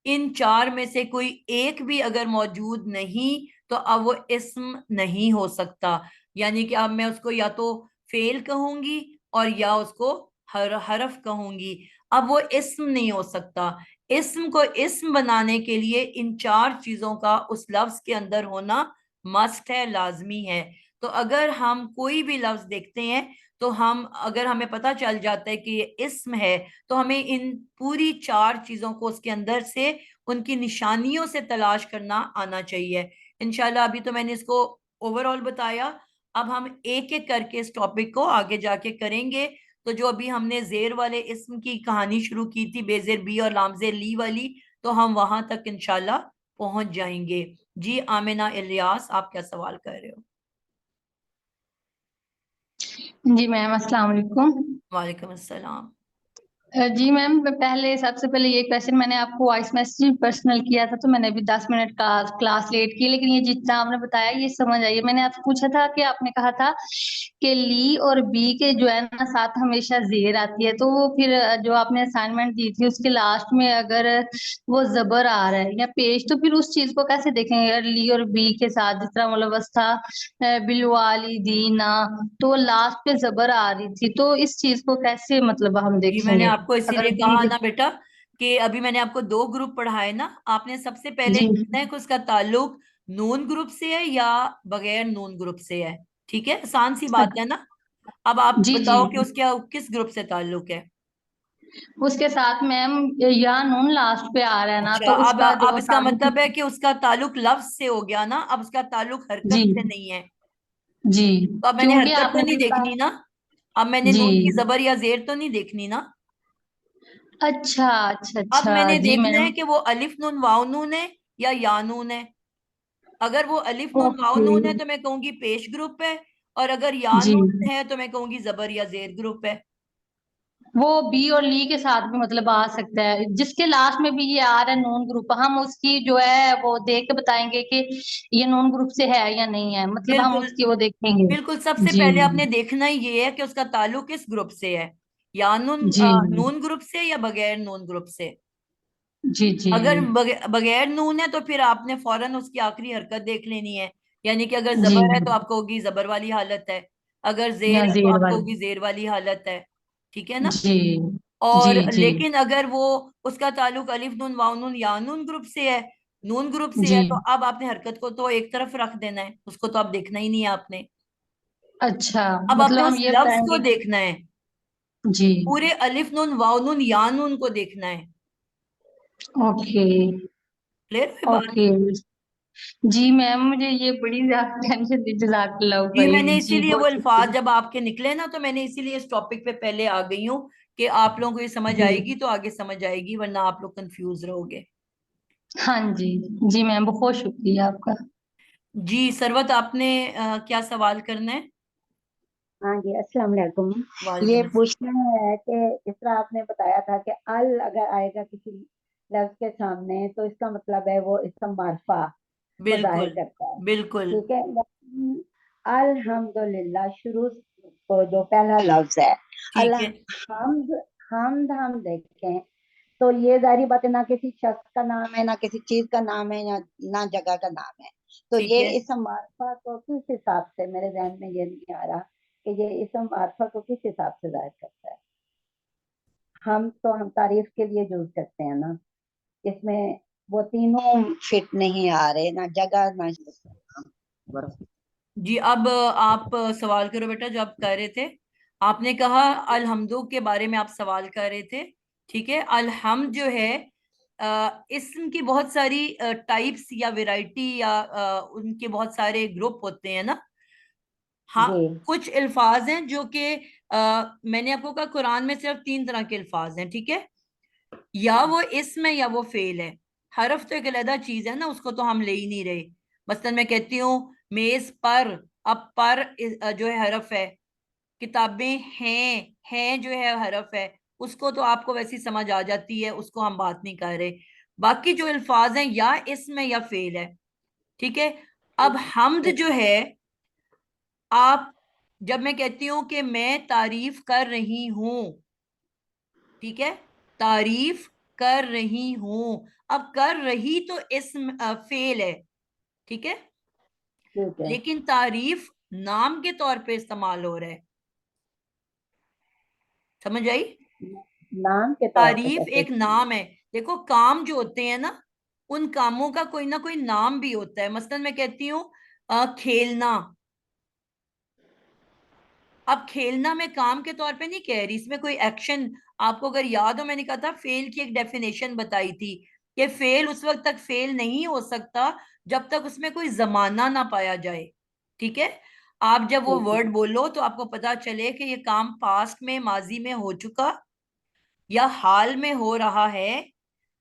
ان 4 میں سے کوئی ایک بھی اگر موجود نہیں تو اب وہ اسم نہیں ہو سکتا، یعنی کہ اب میں اس کو یا تو فعل کہوں گی اور یا اس کو حرف کہوں گی، اب وہ اسم نہیں ہو سکتا۔ اسم کو اسم بنانے کے لیے ان 4 چیزوں کا اس لفظ کے اندر ہونا مسٹ ہے، لازمی ہے۔ تو اگر ہم کوئی بھی لفظ دیکھتے ہیں تو اگر ہمیں پتہ چل جاتا ہے کہ یہ اسم ہے، تو ہمیں ان پوری 4 چیزوں کو اس کے اندر سے ان کی نشانیوں سے تلاش کرنا آنا چاہیے۔ انشاءاللہ ابھی تو میں نے اس کو اوور آل بتایا، اب ہم ایک ایک کر کے اس ٹاپک کو آگے جا کے کریں گے۔ تو جو ابھی ہم نے زیر والے اسم کی کہانی شروع کی تھی، بے زیر بی اور لام زیر لی والی، تو ہم وہاں تک انشاءاللہ پہنچ جائیں گے۔ جی آمنہ الیاس، آپ کیا سوال کر رہے ہو؟ جی میم السلام علیکم۔ وعلیکم السلام۔ جی میم، پہلے سب سے پہلے یہ کویشچن میں نے آپ کو وائس میسج پرسنل کیا تھا، تو میں نے ابھی 10 منٹ کا کلاس لیٹ کی، لیکن یہ جتنا آپ نے بتایا یہ سمجھ آئی ہے۔ میں نے آپ سے پوچھا تھا کہ آپ نے کہا تھا کہ لی اور بی کے جو ہے نا ساتھ ہمیشہ زیر آتی ہے، تو وہ پھر جو آپ نے اسائنمنٹ دی تھی اس کے لاسٹ میں اگر وہ زبر آ رہا ہے یا پیش، تو پھر اس چیز کو کیسے دیکھیں گے؟ اگر لی اور بی کے ساتھ جس طرح ملوث تھا بالوالدینا، تو وہ لاسٹ پہ زبر آ رہی تھی، تو اس چیز کو کیسے مطلب ہم جی میں دیکھیں نے گے؟ آپ کو اسی اگر لیے کہا نا بیٹا کہ ابھی میں نے آپ کو 2 گروپ پڑھائے نا، آپ نے سب سے پہلے جی دیکھنا ہے کہ اس کا تعلق نون گروپ سے ہے یا بغیر نون گروپ سے ہے، ٹھیک ہے، آسان سی بات ہے نا۔ اب آپ جی جی بتاؤ کہ اس کا کس گروپ سے تعلق ہے؟ اس کے ساتھ میم یا نون لاسٹ پہ آ رہا ہے نا، اچھا، تو اس اب کا اب جو اس کا تعلق، مطلب ہے کہ اس کا تعلق لفظ سے ہو گیا نا، اب اس کا تعلق جی حرکت سے نہیں ہے۔ جی تو اب میں نے کیونکہ حرکت آپ تو نے نہیں کہا دیکھنی نا، اب میں نے جی، نون کی زبر یا زیر تو نہیں دیکھنی نا، اچھا اچھا اب اچھا میں نے جی دیکھنا میم، ہے کہ وہ الف نون واو نون ہے یا نون ہے۔ اگر وہ الف نون واو اوکے، نون ہے تو میں کہوں گی پیش گروپ ہے، اور اگر یا جی نون ہے تو میں کہوں گی زبر یا زیر گروپ ہے۔ وہ بی اور لی کے ساتھ بھی مطلب آ سکتا ہے، جس کے لاسٹ میں بھی یہ آ رہا ہے نون گروپ، ہم اس کی جو ہے وہ دیکھ کے بتائیں گے کہ یہ نون گروپ سے ہے یا نہیں ہے، مطلب ہم بالکل اس کی وہ دیکھیں گے۔ بالکل، سب سے جی پہلے آپ نے دیکھنا ہی یہ ہے کہ اس کا تعلق کس گروپ سے ہے، یا جی نون گروپ سے یا بغیر نون گروپ سے۔ جی جی اگر بغیر نون ہے تو پھر آپ نے فوراً اس کی آخری حرکت دیکھ لینی ہے، یعنی کہ اگر جی زبر ہے تو آپ کہو گی زبر والی حالت ہے، اگر زیر یا ہے تو زیر آپ کہو والی، گی زیر والی حالت ہے، ٹھیک ہے نا۔ جی जी और जी लेकिन अगर वो उसका ताल्लुक अलिफ नून वाव नून या नून ग्रुप से है, नून ग्रुप से जी। है, तो अब आपने हरकत को तो एक तरफ रख देना है, उसको तो आप देखना ही नहीं है आपने। अच्छा, अब मतलब आपने हम उस ये लफ्ज को बताएंगे। देखना है, जी। पूरे अलिफ नून वाव नून या नून को देखना है। ओके। क्लियर है बात? ओके। जी मैम, मुझे ये बड़ी ज्यादा टेंशन थी, जज़ाकल्लाह जी खैर। मैंने जी इसीलिए वो बहुत अल्फाज शुक्रिया। जब आपके निकले ना, तो मैंने इसीलिए इस टॉपिक पे पहले आ गई हूँ कि आप लोगों को ये समझ जी आएगी तो आगे समझ आएगी, वरना आप लोग कंफ्यूज रहोगे। हाँ जी। जी मैम, बहुत शुक्रिया आपका। जी सरवत, आपने क्या सवाल करना है? हाँ जी, अस्सलाम वालेकुम। ये वालेकुम अस्सलाम। पूछना है कि जिस तरह आपने बताया था कि अल अगर आएगा किसी लफ्ज के सामने तो इसका मतलब है वो इसका मार्फा को जाहिर बिल्कुल करता है। बिल्कुल। ठीक है, लेकिन अल्हम्दुलिल्लाह शुरू को जो पहला लफ्ज है ठीक अल्लाह, है। हमद, हमद हम देखें तो ये जारी बात है, ना किसी शख्स का नाम है, ना किसी चीज का नाम है, ना जगह का नाम है। तो ठीक ये है। इस मार्फा को किस हिसाब से, मेरे ध्यान में ये नहीं आ रहा कि ये इस मार्फा को किस हिसाब से जाहिर करता है। हम तो हम तारीफ के लिए यूज करते हैं ना, इसमें वो तीनों फिट नहीं आ रहे, ना जगह ना बराबर। जी अब आप सवाल करो बेटा, जो आप कर रहे थे। आपने कहा अलहम्दु के बारे में आप सवाल कर रहे थे। ठीक है, अलहम्द जो है इस्म की बहुत सारी टाइप्स या वैरायटी या उनके बहुत सारे ग्रुप होते हैं ना। हाँ, जी कुछ अल्फाज हैं जो कि मैंने आपको कहा कुरान में सिर्फ 3 तरह के अल्फाज हैं, ठीक है। या वो इस्म है या वो फेल है। हरफ तो एक अलग चीज है ना, उसको तो हम ले ही नहीं रहे। मसलन मैं कहती हूँ मेज पर, अब पर जो है हरफ है। किताबें हैं जो है हरफ है। उसको तो आपको वैसी समझ आ जाती है, उसको हम बात नहीं कर रहे। बाकी जो अल्फाज हैं या इस्म है या फेल है, ठीक है। अब हमद ठीक जो है, आप, जब मैं कहती हूँ कि मैं तारीफ कर रही हूँ, ठीक है, तारीफ कर रही हूं। अब कर रही तो इसम फेल है, ठीक है। ठीक है। लेकिन तारीफ नाम के तौर पे इस्तेमाल हो रहा है। समझ आई? नाम के तौर पे तारीफ कैसे एक इस्तेमाल? नाम है। देखो काम जो होते हैं ना, उन कामों का कोई ना कोई नाम भी होता है। मसलन मैं कहती हूँ खेलना। अब खेलना मैं काम के तौर पे नहीं कह रही, इसमें कोई एक्शन। आपको अगर याद हो, मैंने कहा था फेल की एक डेफिनेशन बताई थी कि फेल उस वक्त तक फेल नहीं हो सकता जब तक उसमें कोई जमाना ना पाया जाए, ठीक है। आप जब वो ठीक है। वर्ड बोलो तो आपको पता चले कि ये काम पास्ट में, माजी में हो चुका, या हाल में हो रहा है,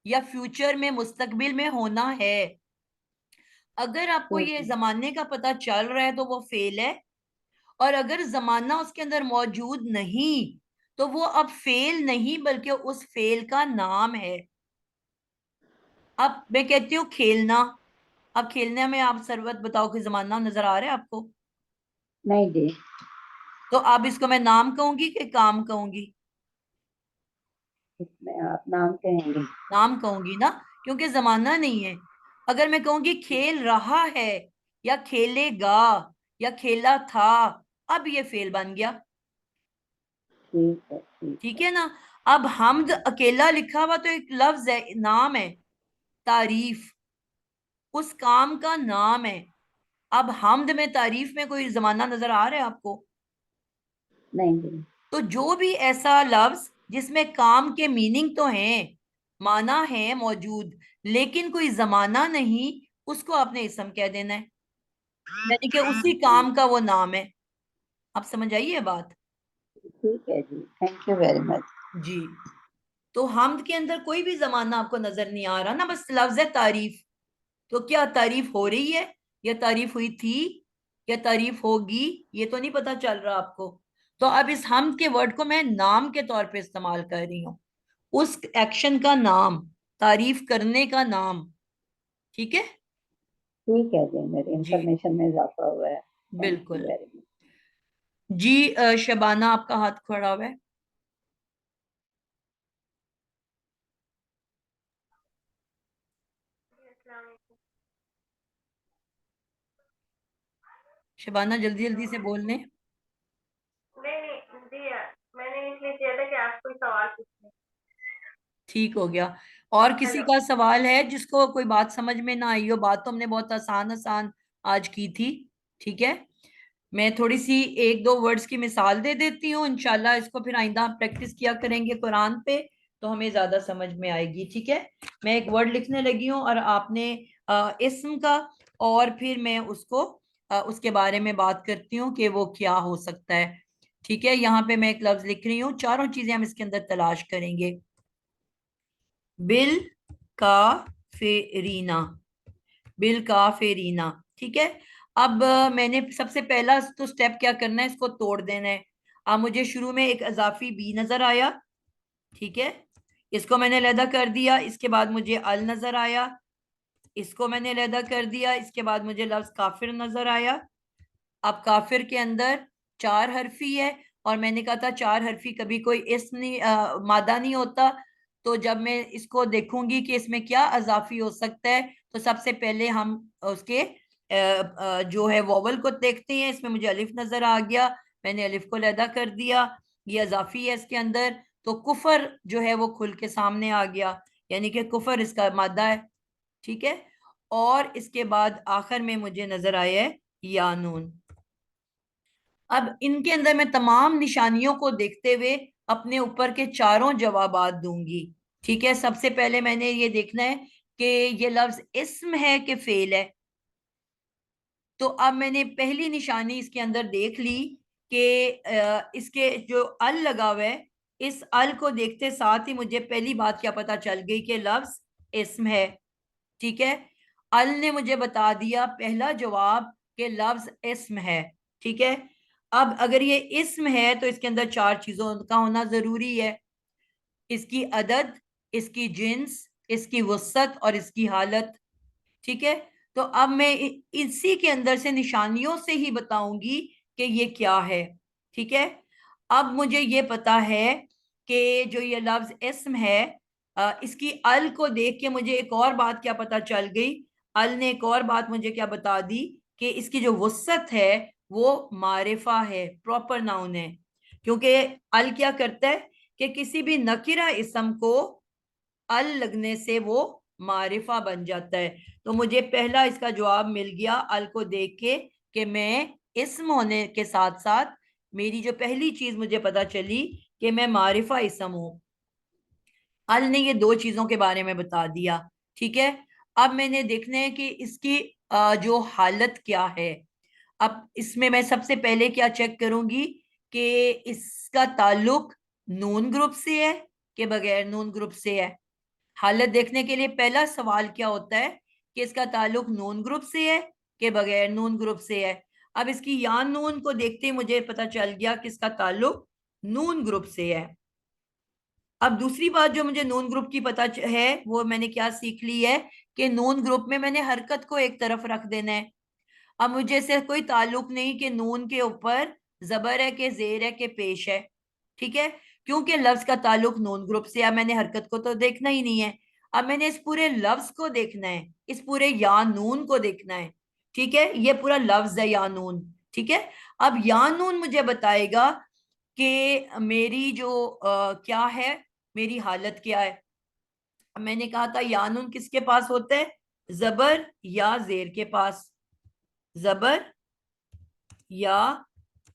या फ्यूचर में, मुस्तकबिल में होना है। अगर आपको ठीक ये है। जमाने का पता चल रहा है तो वो फेल है। और अगर जमाना उसके अंदर मौजूद नहीं, तो वो अब फेल नहीं बल्कि उस फेल का नाम है। अब मैं कहती हूँ खेलना। अब खेलने में आप सरवत बताओ कि जमाना नजर आ रहा है आपको? नहीं जी। तो अब इसको मैं नाम कहूंगी कि काम कहूंगी? इसमें आप नाम कहेंगे। नाम कहूंगी ना, क्योंकि जमाना नहीं है। अगर मैं कहूंगी खेल रहा है, या खेलेगा, या खेला था, अब ये फेल बन गया। ठीक है। ठीक ठीक है। है ना। अब हमद अकेला लिखा हुआ तो एक लफ्ज है, नाम है। तारीफ उस काम का नाम है। अब हमद में, तारीफ में कोई जमाना नजर आ रहा है आपको? नहीं जी। तो जो भी ऐसा लफ्ज जिसमें काम के मीनिंग तो हैं, माना है मौजूद, लेकिन कोई जमाना नहीं, उसको आपने इसम कह देना है। यानी कि उसी काम का वो नाम है। आप समझ आइए बात? ठीक है जी, थैंक यू वेरी मच। जी। तो हमद के अंदर कोई भी जमाना आपको नजर नहीं आ रहा ना, बस लफ्ज है तारीफ। तो क्या तारीफ हो रही है, या तारीफ हुई थी, या तारीफ होगी, ये तो नहीं पता चल रहा आपको। तो अब इस हमद के वर्ड को मैं नाम के तौर पे इस्तेमाल कर रही हूँ, उस एक्शन का नाम, तारीफ करने का नाम। ठीक है। ठीक है जी, मेरी जी इंफॉर्मेशन में इजाफा हुआ है, थैंक यू बिल्कुल। Very much. जी शबाना, आपका हाथ खड़ा हुआ है। शबाना जल्दी जल्दी से बोलने। नहीं नहीं जी, मैंने इसलिए किया था कि आप कोई सवाल पूछें। ٹھیک ہو گیا. اور کسی کا سوال ہے جس کو کوئی بات سمجھ میں نہ آئی ہو؟ بات تو ہم نے بہت آسان آسان آج کی تھی. ٹھیک ہے, میں تھوڑی سی ایک دو ورڈز کی مثال دے دیتی ہوں, انشاءاللہ اس کو پھر آئندہ پریکٹس کیا کریں گے قرآن پہ تو ہمیں زیادہ سمجھ میں آئے گی. ٹھیک ہے, میں ایک ورڈ لکھنے لگی ہوں اور آپ نے اسم کا, اور پھر میں اس کو اس کے بارے میں بات کرتی ہوں کہ وہ کیا ہو سکتا ہے. ٹھیک ہے, یہاں پہ میں ایک لفظ لکھ رہی ہوں, چاروں چیزیں ہم اس کے اندر تلاش کریں گے. بل کافرینا, بل کافرینا. ٹھیک ہے, اب میں نے سب سے پہلا تو سٹیپ کیا کرنا ہے, اس کو توڑ دینا ہے. اب مجھے شروع میں ایک اضافی بی نظر آیا. ٹھیک ہے, اس کو میں نے علیحدہ کر دیا. اس کے بعد مجھے ال نظر آیا, اس کو میں نے علیحدہ کر دیا. اس کے بعد مجھے لفظ کافر نظر آیا. اب کافر کے اندر 4 حرفی ہے, اور میں نے کہا تھا 4 حرفی کبھی کوئی اسم نہیں, مادہ نہیں ہوتا. تو جب میں اس کو دیکھوں گی کہ اس میں کیا اضافی ہو سکتا ہے, تو سب سے پہلے ہم اس کے جو ہے ووول کو دیکھتے ہیں. اس میں مجھے الف نظر آ گیا, میں نے الف کو علیحدہ کر دیا, یہ اضافی ہے اس کے اندر. تو کفر جو ہے وہ کھل کے سامنے آ گیا, یعنی کہ کفر اس کا مادہ ہے. ٹھیک ہے, اور اس کے بعد آخر میں مجھے نظر آیا ہے یا نون. اب ان کے اندر میں تمام نشانیوں کو دیکھتے ہوئے اپنے اوپر کے چاروں جوابات دوں گی. ٹھیک ہے, سب سے پہلے میں نے یہ دیکھنا ہے کہ یہ لفظ اسم ہے کہ فعل ہے. تو اب میں نے پہلی نشانی اس کے اندر دیکھ لی کہ اس کے جو ال لگا ہوا ہے, اس ال کو دیکھتے ساتھ ہی مجھے پہلی بات کیا پتا چل گئی کہ لفظ اسم ہے. ٹھیک ہے, ال نے مجھے بتا دیا پہلا جواب کہ لفظ اسم ہے. ٹھیک ہے, اب اگر یہ اسم ہے تو اس کے اندر 4 چیزوں کا ہونا ضروری ہے, اس کی عدد, اس کی جنس, اس کی وسعت اور اس کی حالت. ٹھیک ہے, تو اب میں اسی کے اندر سے نشانیوں سے ہی بتاؤں گی کہ یہ کیا ہے. ٹھیک ہے, اب مجھے یہ پتا ہے کہ جو یہ لفظ اسم ہے, اس کی ال کو دیکھ کے مجھے ایک اور بات کیا پتا چل گئی. ال نے ایک اور بات مجھے کیا بتا دی کہ اس کی جو وسعت ہے وہ معرفہ ہے, پراپر ناؤن ہے. کیونکہ ال کیا کرتا ہے کہ کسی بھی نکرہ اسم کو ال لگنے سے وہ معرفہ بن جاتا ہے. تو مجھے پہلا اس کا جواب مل گیا ال کو دیکھ کے کہ میں اسم ہونے کے ساتھ ساتھ میری جو پہلی چیز مجھے پتا چلی کہ میں معرفہ اسم ہوں. ال نے یہ 2 چیزوں کے بارے میں بتا دیا. ٹھیک ہے, اب میں نے دیکھنا ہے کہ اس کی جو حالت کیا ہے. اب اس میں سب سے پہلے کیا چیک کروں گی کہ اس کا تعلق نون گروپ سے ہے کہ بغیر نون گروپ سے ہے. حالت دیکھنے کے لیے پہلا سوال کیا ہوتا ہے کہ اس کا تعلق نون گروپ سے ہے کہ بغیر نون گروپ سے ہے. اب اس کی یا نون کو دیکھتے مجھے پتا چل گیا کہ اس کا تعلق نون گروپ سے ہے. اب دوسری بات جو مجھے نون گروپ کی پتا ہے وہ میں نے کیا سیکھ لی ہے کہ نون گروپ میں نے حرکت کو ایک طرف رکھ دینا ہے. اب مجھے سے کوئی تعلق نہیں کہ نون کے اوپر زبر ہے کہ زیر ہے کہ پیش ہے. ٹھیک ہے, کیونکہ لفظ کا تعلق نون گروپ سے. اب میں نے حرکت کو تو دیکھنا ہی نہیں ہے, اب میں نے اس پورے لفظ کو دیکھنا ہے, اس پورے یا نون کو دیکھنا ہے. ٹھیک ہے, یہ پورا لفظ ہے یا نون. ٹھیک ہے, اب یا نون مجھے بتائے گا کہ میری جو کیا ہے, میری حالت کیا ہے. میں نے کہا تھا یا نون کس کے پاس ہوتا ہے, زبر یا زیر کے پاس, زبر یا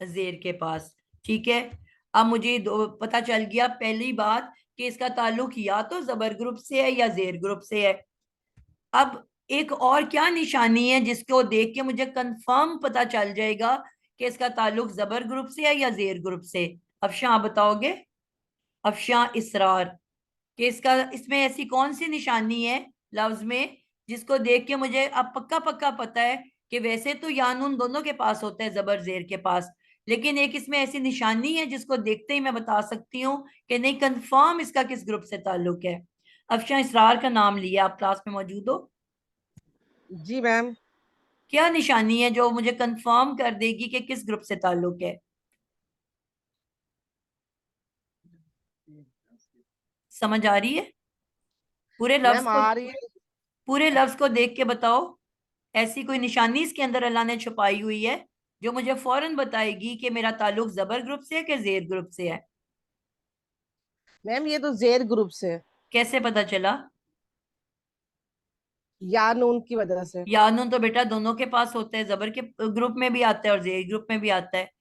زیر کے پاس. ٹھیک ہے, اب مجھے پتا چل گیا پہلی بات کہ اس کا تعلق یا تو زبر گروپ سے ہے یا زیر گروپ سے ہے. اب ایک اور کیا نشانی ہے جس کو دیکھ کے مجھے کنفرم پتا چل جائے گا کہ اس کا تعلق زبر گروپ سے ہے یا زیر گروپ سے. افشاں آپ بتاؤ گے؟ افشاں اسرار, کہ اس میں ایسی کون سی نشانی ہے لفظ میں جس کو دیکھ کے مجھے اب پکا پکا پتا ہے کہ ویسے تو یا نون دونوں کے پاس ہوتا ہے, زبر زیر کے پاس, لیکن ایک اس میں ایسی نشانی ہے جس کو دیکھتے ہی میں بتا سکتی ہوں کہ نہیں کنفرم اس کا کس گروپ سے تعلق ہے. افشاں اسرار کا نام لیا, آپ کلاس میں موجود ہو؟ جی میم. کیا نشانی ہے جو مجھے کنفرم کر دے گی کہ کس گروپ سے تعلق ہے؟ سمجھ آ رہی ہے؟ پورے لفظ میم کو, آ رہی ہے. پورے لفظ کو دیکھ کے بتاؤ ایسی کوئی نشانی اس کے اندر اللہ نے چھپائی ہوئی ہے جو مجھے فوراً بتائے گی کہ میرا تعلق زبر گروپ سے ہے کہ زیر گروپ سے ہے. میم یہ تو زیر گروپ سے. कैसे पता चला? या नून की वजह से। या नून तो बेटा दोनों के पास होता है, जबर के ग्रुप में भी आता है और जेर ग्रुप में भी आता है।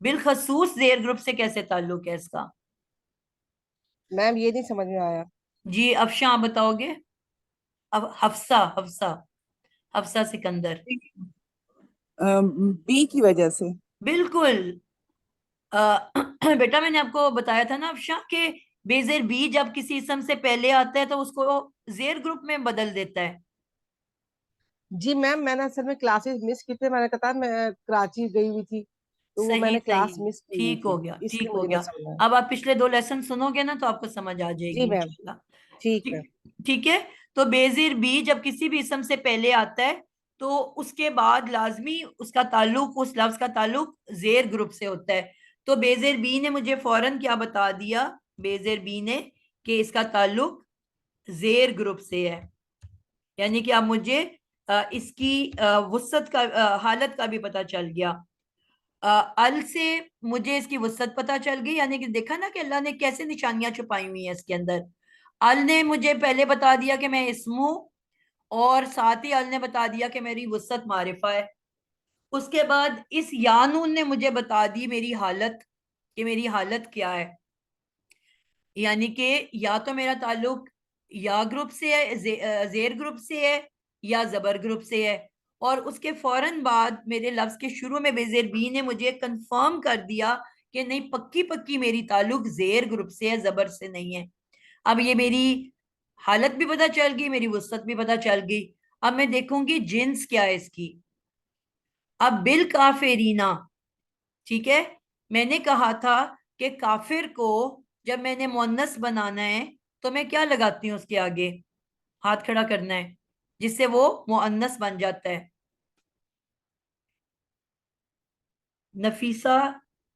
बिलखसूस जेर ग्रुप से कैसे ताल्लुक है इसका? मैम ये नहीं समझ में आया। जी अफशा आप बताओगे? अब हफ्सा हफ्सा हफ्सा सिकंदर। बी की वजह से। बिल्कुल। बेटा मैंने आपको बताया था ना अफशा के बेजेर बी जब किसी इसम से पहले आता है तो उसको जेर ग्रुप में बदल देता है। जी मैम, मैंने असल में क्लासेस मिस की थी, मैंने कहा था मैं कराची गई हुई थी, तो वो सही मैंने सही, क्लास मिस की हुई ठीक हो थी, गया ठीक इसलिए हो मुझे नहीं गया। समझ आया। अब आप पिछले 2 लेसन सुनोगे ना तो आपको समझ आ जी जाएगी मैम। इंशाल्लाह। ठीक है। ठीक, ठीक है। तो बेजिर बी जब किसी भी इसम से पहले आता है तो उसके बाद लाजमी उसका ताल्लुक, उस लफ्ज का ताल्लुक जेर ग्रुप से होता है। तो बेजिर बी ने मुझे फौरन क्या बता दिया, बेजिर बी ने, कि इसका ताल्लुक जेर ग्रुप से है। यानी कि अब मुझे इसकी वुसअत का हालत का भी पता चल गया। अल से मुझे इसकी वुसअत पता चल गई, यानी कि देखा ना कि अल्लाह ने कैसे निशानियां छुपाई हुई हैं इसके अंदर। अल ने मुझे पहले बता दिया कि मैं इसम हूं, और साथ ही अल ने बता दिया कि मेरी वुसअत मारिफा है। उसके बाद इस यानून ने मुझे बता दी मेरी हालत, कि मेरी हालत क्या है। यानी कि या तो मेरा ताल्लुक या ग्रुप से है, जेर ग्रुप से है, या जबर ग्रुप से है। और उसके फौरन बाद मेरे लफ्ज के शुरू में बेजेर बी ने मुझे कंफर्म कर दिया कि नहीं, पक्की पक्की मेरी ताल्लुक जेर ग्रुप से है, जबर से नहीं है। अब ये मेरी हालत भी पता चल गई, मेरी वसअत भी पता चल गई। अब मैं देखूंगी जिन्स क्या है इसकी। अब बिल काफिरीना, ठीक है। मैंने कहा था कि काफिर को जब मैंने मुअन्नस बनाना है तो मैं क्या लगाती हूँ उसके आगे? हाथ खड़ा करना है, जिससे वो मुअन्नस बन जाता है। नफीसा,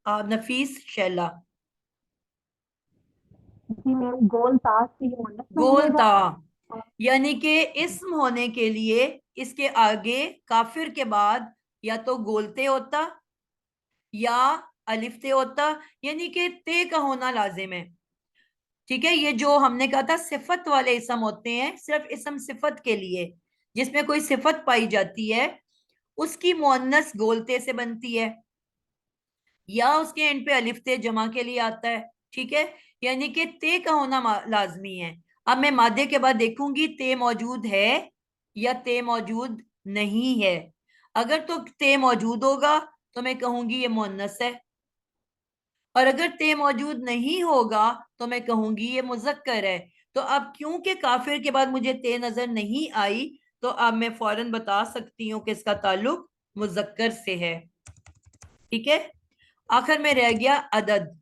नफीस शैला। जी मैम, गोल ताज से ही मुन्नत बन गोलता, जाएगा। यानी कि इस्म होने के लिए इसके आगे काफिर के बाद या तो गोलते होता या अलिफ्ते होता, यानी कि ते का होना लाजिम है। ठीक है, ये जो हमने कहा था सिफत वाले इसम होते हैं, सिर्फ इसम सिफत के लिए, जिसमें कोई सिफत पाई जाती है उसकी मुअन्नस गोलते से बनती है, या उसके एंड पे अलिफ ते जमा के लिए आता है। ठीक है, यानी कि ते का होना लाजमी है। अब मैं मादे के बाद देखूंगी ते मौजूद है या ते मौजूद नहीं है। अगर तो ते मौजूद होगा तो मैं कहूंगी ये मुअन्नस है, और अगर ते मौजूद नहीं होगा तो मैं कहूंगी ये मुजक्कर है। तो अब क्योंकि काफिर के बाद मुझे ते नजर नहीं आई, तो अब मैं फौरन बता सकती हूँ कि इसका ताल्लुक मुजक्कर से है। ठीक है, आखिर में रह गया अदद।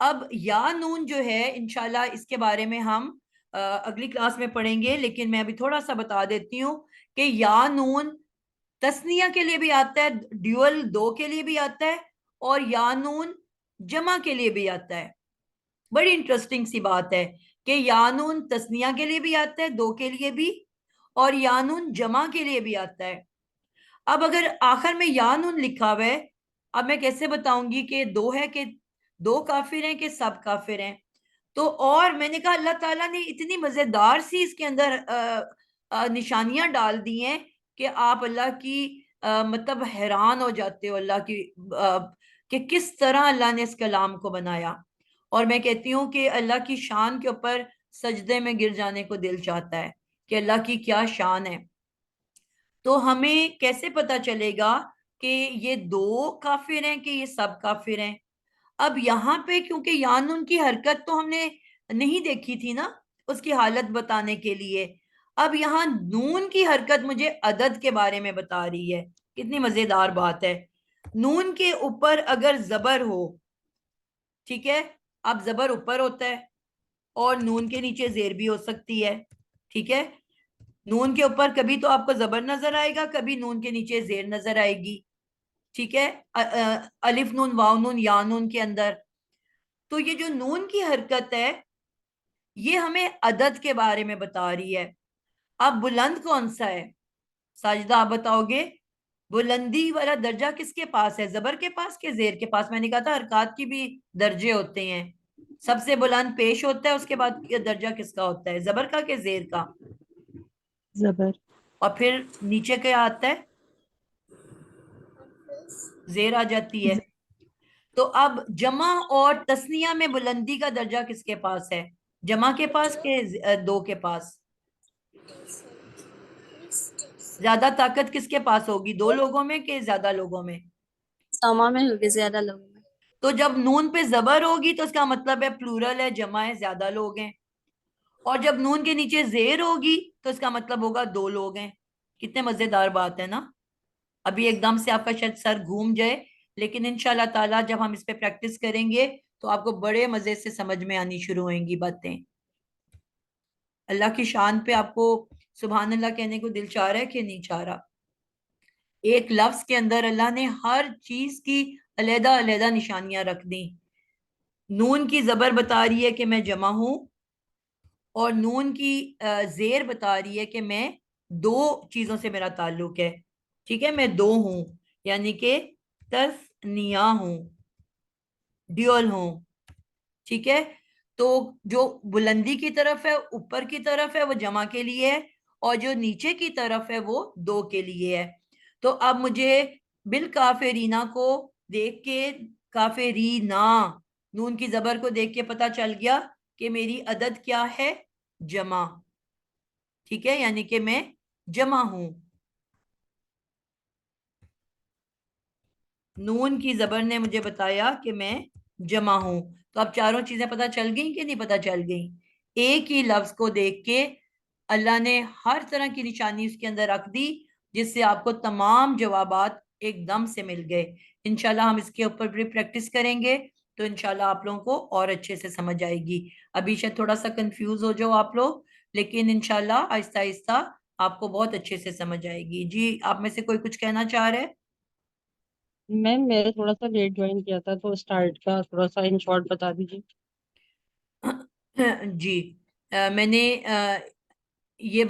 अब या नून जो है इंशाल्लाह इसके बारे में हम अगली क्लास में पढ़ेंगे, लेकिन मैं अभी थोड़ा सा बता देती हूँ कि या नून तस्निया के लिए भी आता है, ड्यूअल दो के लिए भी आता है, और या नून जमा के लिए भी आता है। बड़ी इंटरेस्टिंग सी बात है कि यानून तस्निया के लिए भी आता है, दो के लिए भी, और यानून जमा के लिए भी आता है। अब अगर आखिर में यानून लिखा हुआ है, अब मैं कैसे बताऊंगी कि दो है, कि दो काफिर हैं कि सब काफिर हैं? तो और मैंने कहा अल्लाह ताला ने इतनी मजेदार सी इसके अंदर निशानियां डाल दी हैं कि आप अल्लाह की मतलब हैरान हो जाते हो अल्लाह की, कि किस तरह अल्लाह ने इस कलाम को बनाया। और मैं कहती हूँ कि अल्लाह की शान के ऊपर सजदे में गिर जाने को दिल चाहता है कि अल्लाह की क्या शान है। तो हमें कैसे पता चलेगा कि ये दो काफिर हैं कि ये सब काफिर हैं? अब यहाँ पे क्योंकि यानुन की हरकत तो हमने नहीं देखी थी ना उसकी हालत बताने के लिए, अब यहाँ नून की हरकत मुझे अदद के बारे में बता रही है। कितनी मजेदार बात है। नून के ऊपर अगर जबर हो, ठीक है, अब जबर ऊपर होता है और नून के नीचे जेर भी हो सकती है। ठीक है, नून के ऊपर कभी तो आपको जबर नजर आएगा, कभी नून के नीचे जेर नजर आएगी। ठीक है, अलिफ नून वाव नून या नून के अंदर। तो ये जो नून की हरकत है ये हमें अदद के बारे में बता रही है। अब बुलंद कौन सा है? साजिदा आप बताओगे, बुलंदी वाला दर्जा किसके पास है, जबर के पास के जेर के पास? मैंने कहा था हरकत की भी दर्जे होते हैं। سب سے بلند پیش ہوتا ہے، اس کے بعد یہ درجہ کس کا ہوتا ہے؟ زبر کا کہ زیر کا؟ زبر. اور پھر نیچے کیا آتا ہے؟ زیر آ جاتی ہے. تو اب جمع اور تسنیہ میں بلندی کا درجہ کس کے پاس ہے؟ جمع کے پاس کہ دو کے پاس؟ زیادہ طاقت کس کے پاس ہوگی، دو لوگوں میں کہ زیادہ لوگوں میں؟ سما میں ہوگی، زیادہ لوگوں میں. تو جب نون پہ زبر ہوگی تو اس کا مطلب ہے پلورل ہے، جمع ہے، زیادہ لوگ ہیں. اور جب نون کے نیچے زیر ہوگی تو اس کا مطلب ہوگا دو لوگ ہیں. کتنے مزیدار بات ہے نا. ابھی ایک دم سے آپ کا شاید سر گھوم جائے، لیکن انشاءاللہ تعالیٰ جب ہم اس پہ پریکٹس کریں گے تو آپ کو بڑے مزے سے سمجھ میں آنی شروع ہوئیں گی باتیں. اللہ کی شان پہ آپ کو سبحان اللہ کہنے کو دل چاہ رہا ہے کہ نہیں چاہ رہا؟ ایک لفظ کے اندر اللہ نے ہر چیز کی علیحدہ علیحدہ نشانیاں رکھ دی. نون کی زبر بتا رہی ہے کہ میں جمع ہوں، اور نون کی زیر بتا رہی ہے کہ میں دو چیزوں سے میرا تعلق ہے. ٹھیک ہے، میں دو ہوں، یعنی کہ تثنیہ ہوں، ڈیول ہوں. ٹھیک ہے، تو جو بلندی کی طرف ہے، اوپر کی طرف ہے، وہ جمع کے لیے ہے، اور جو نیچے کی طرف ہے وہ دو کے لیے ہے. تو اب مجھے بالکافرینہ کو دیکھ کے، کافرینا نون کی زبر کو دیکھ کے پتا چل گیا کہ میری عدد کیا ہے؟ جمع. ٹھیک ہے، یعنی کہ میں جمع ہوں. نون کی زبر نے مجھے بتایا کہ میں جمع ہوں. تو اب چاروں چیزیں پتہ چل گئیں کہ نہیں پتہ چل گئیں؟ ایک ہی لفظ کو دیکھ کے اللہ نے ہر طرح کی نشانی اس کے اندر رکھ دی، جس سے آپ کو تمام جوابات ایک دم سے مل گئے. انشاءاللہ ہم اس کے اوپر بھی پریکٹس کریں گے تو انشاءاللہ آپ لوگوں کو اور اچھے سے سمجھ آئے گی. ابھی شاید تھوڑا سا کنفیوز ہو جاؤ آپ لوگ، لیکن انشاءاللہ آہستہ آہستہ آپ کو بہت اچھے سے سمجھ آئے گی. جی، آپ میں سے کوئی کچھ کہنا چاہ رہے؟ میم میں نے تھوڑا سا لیٹ جوائن کیا تھا، تو اسٹارٹ کا تھوڑا سا ان شارٹ بتا دیجیے. جی، میں نے یہ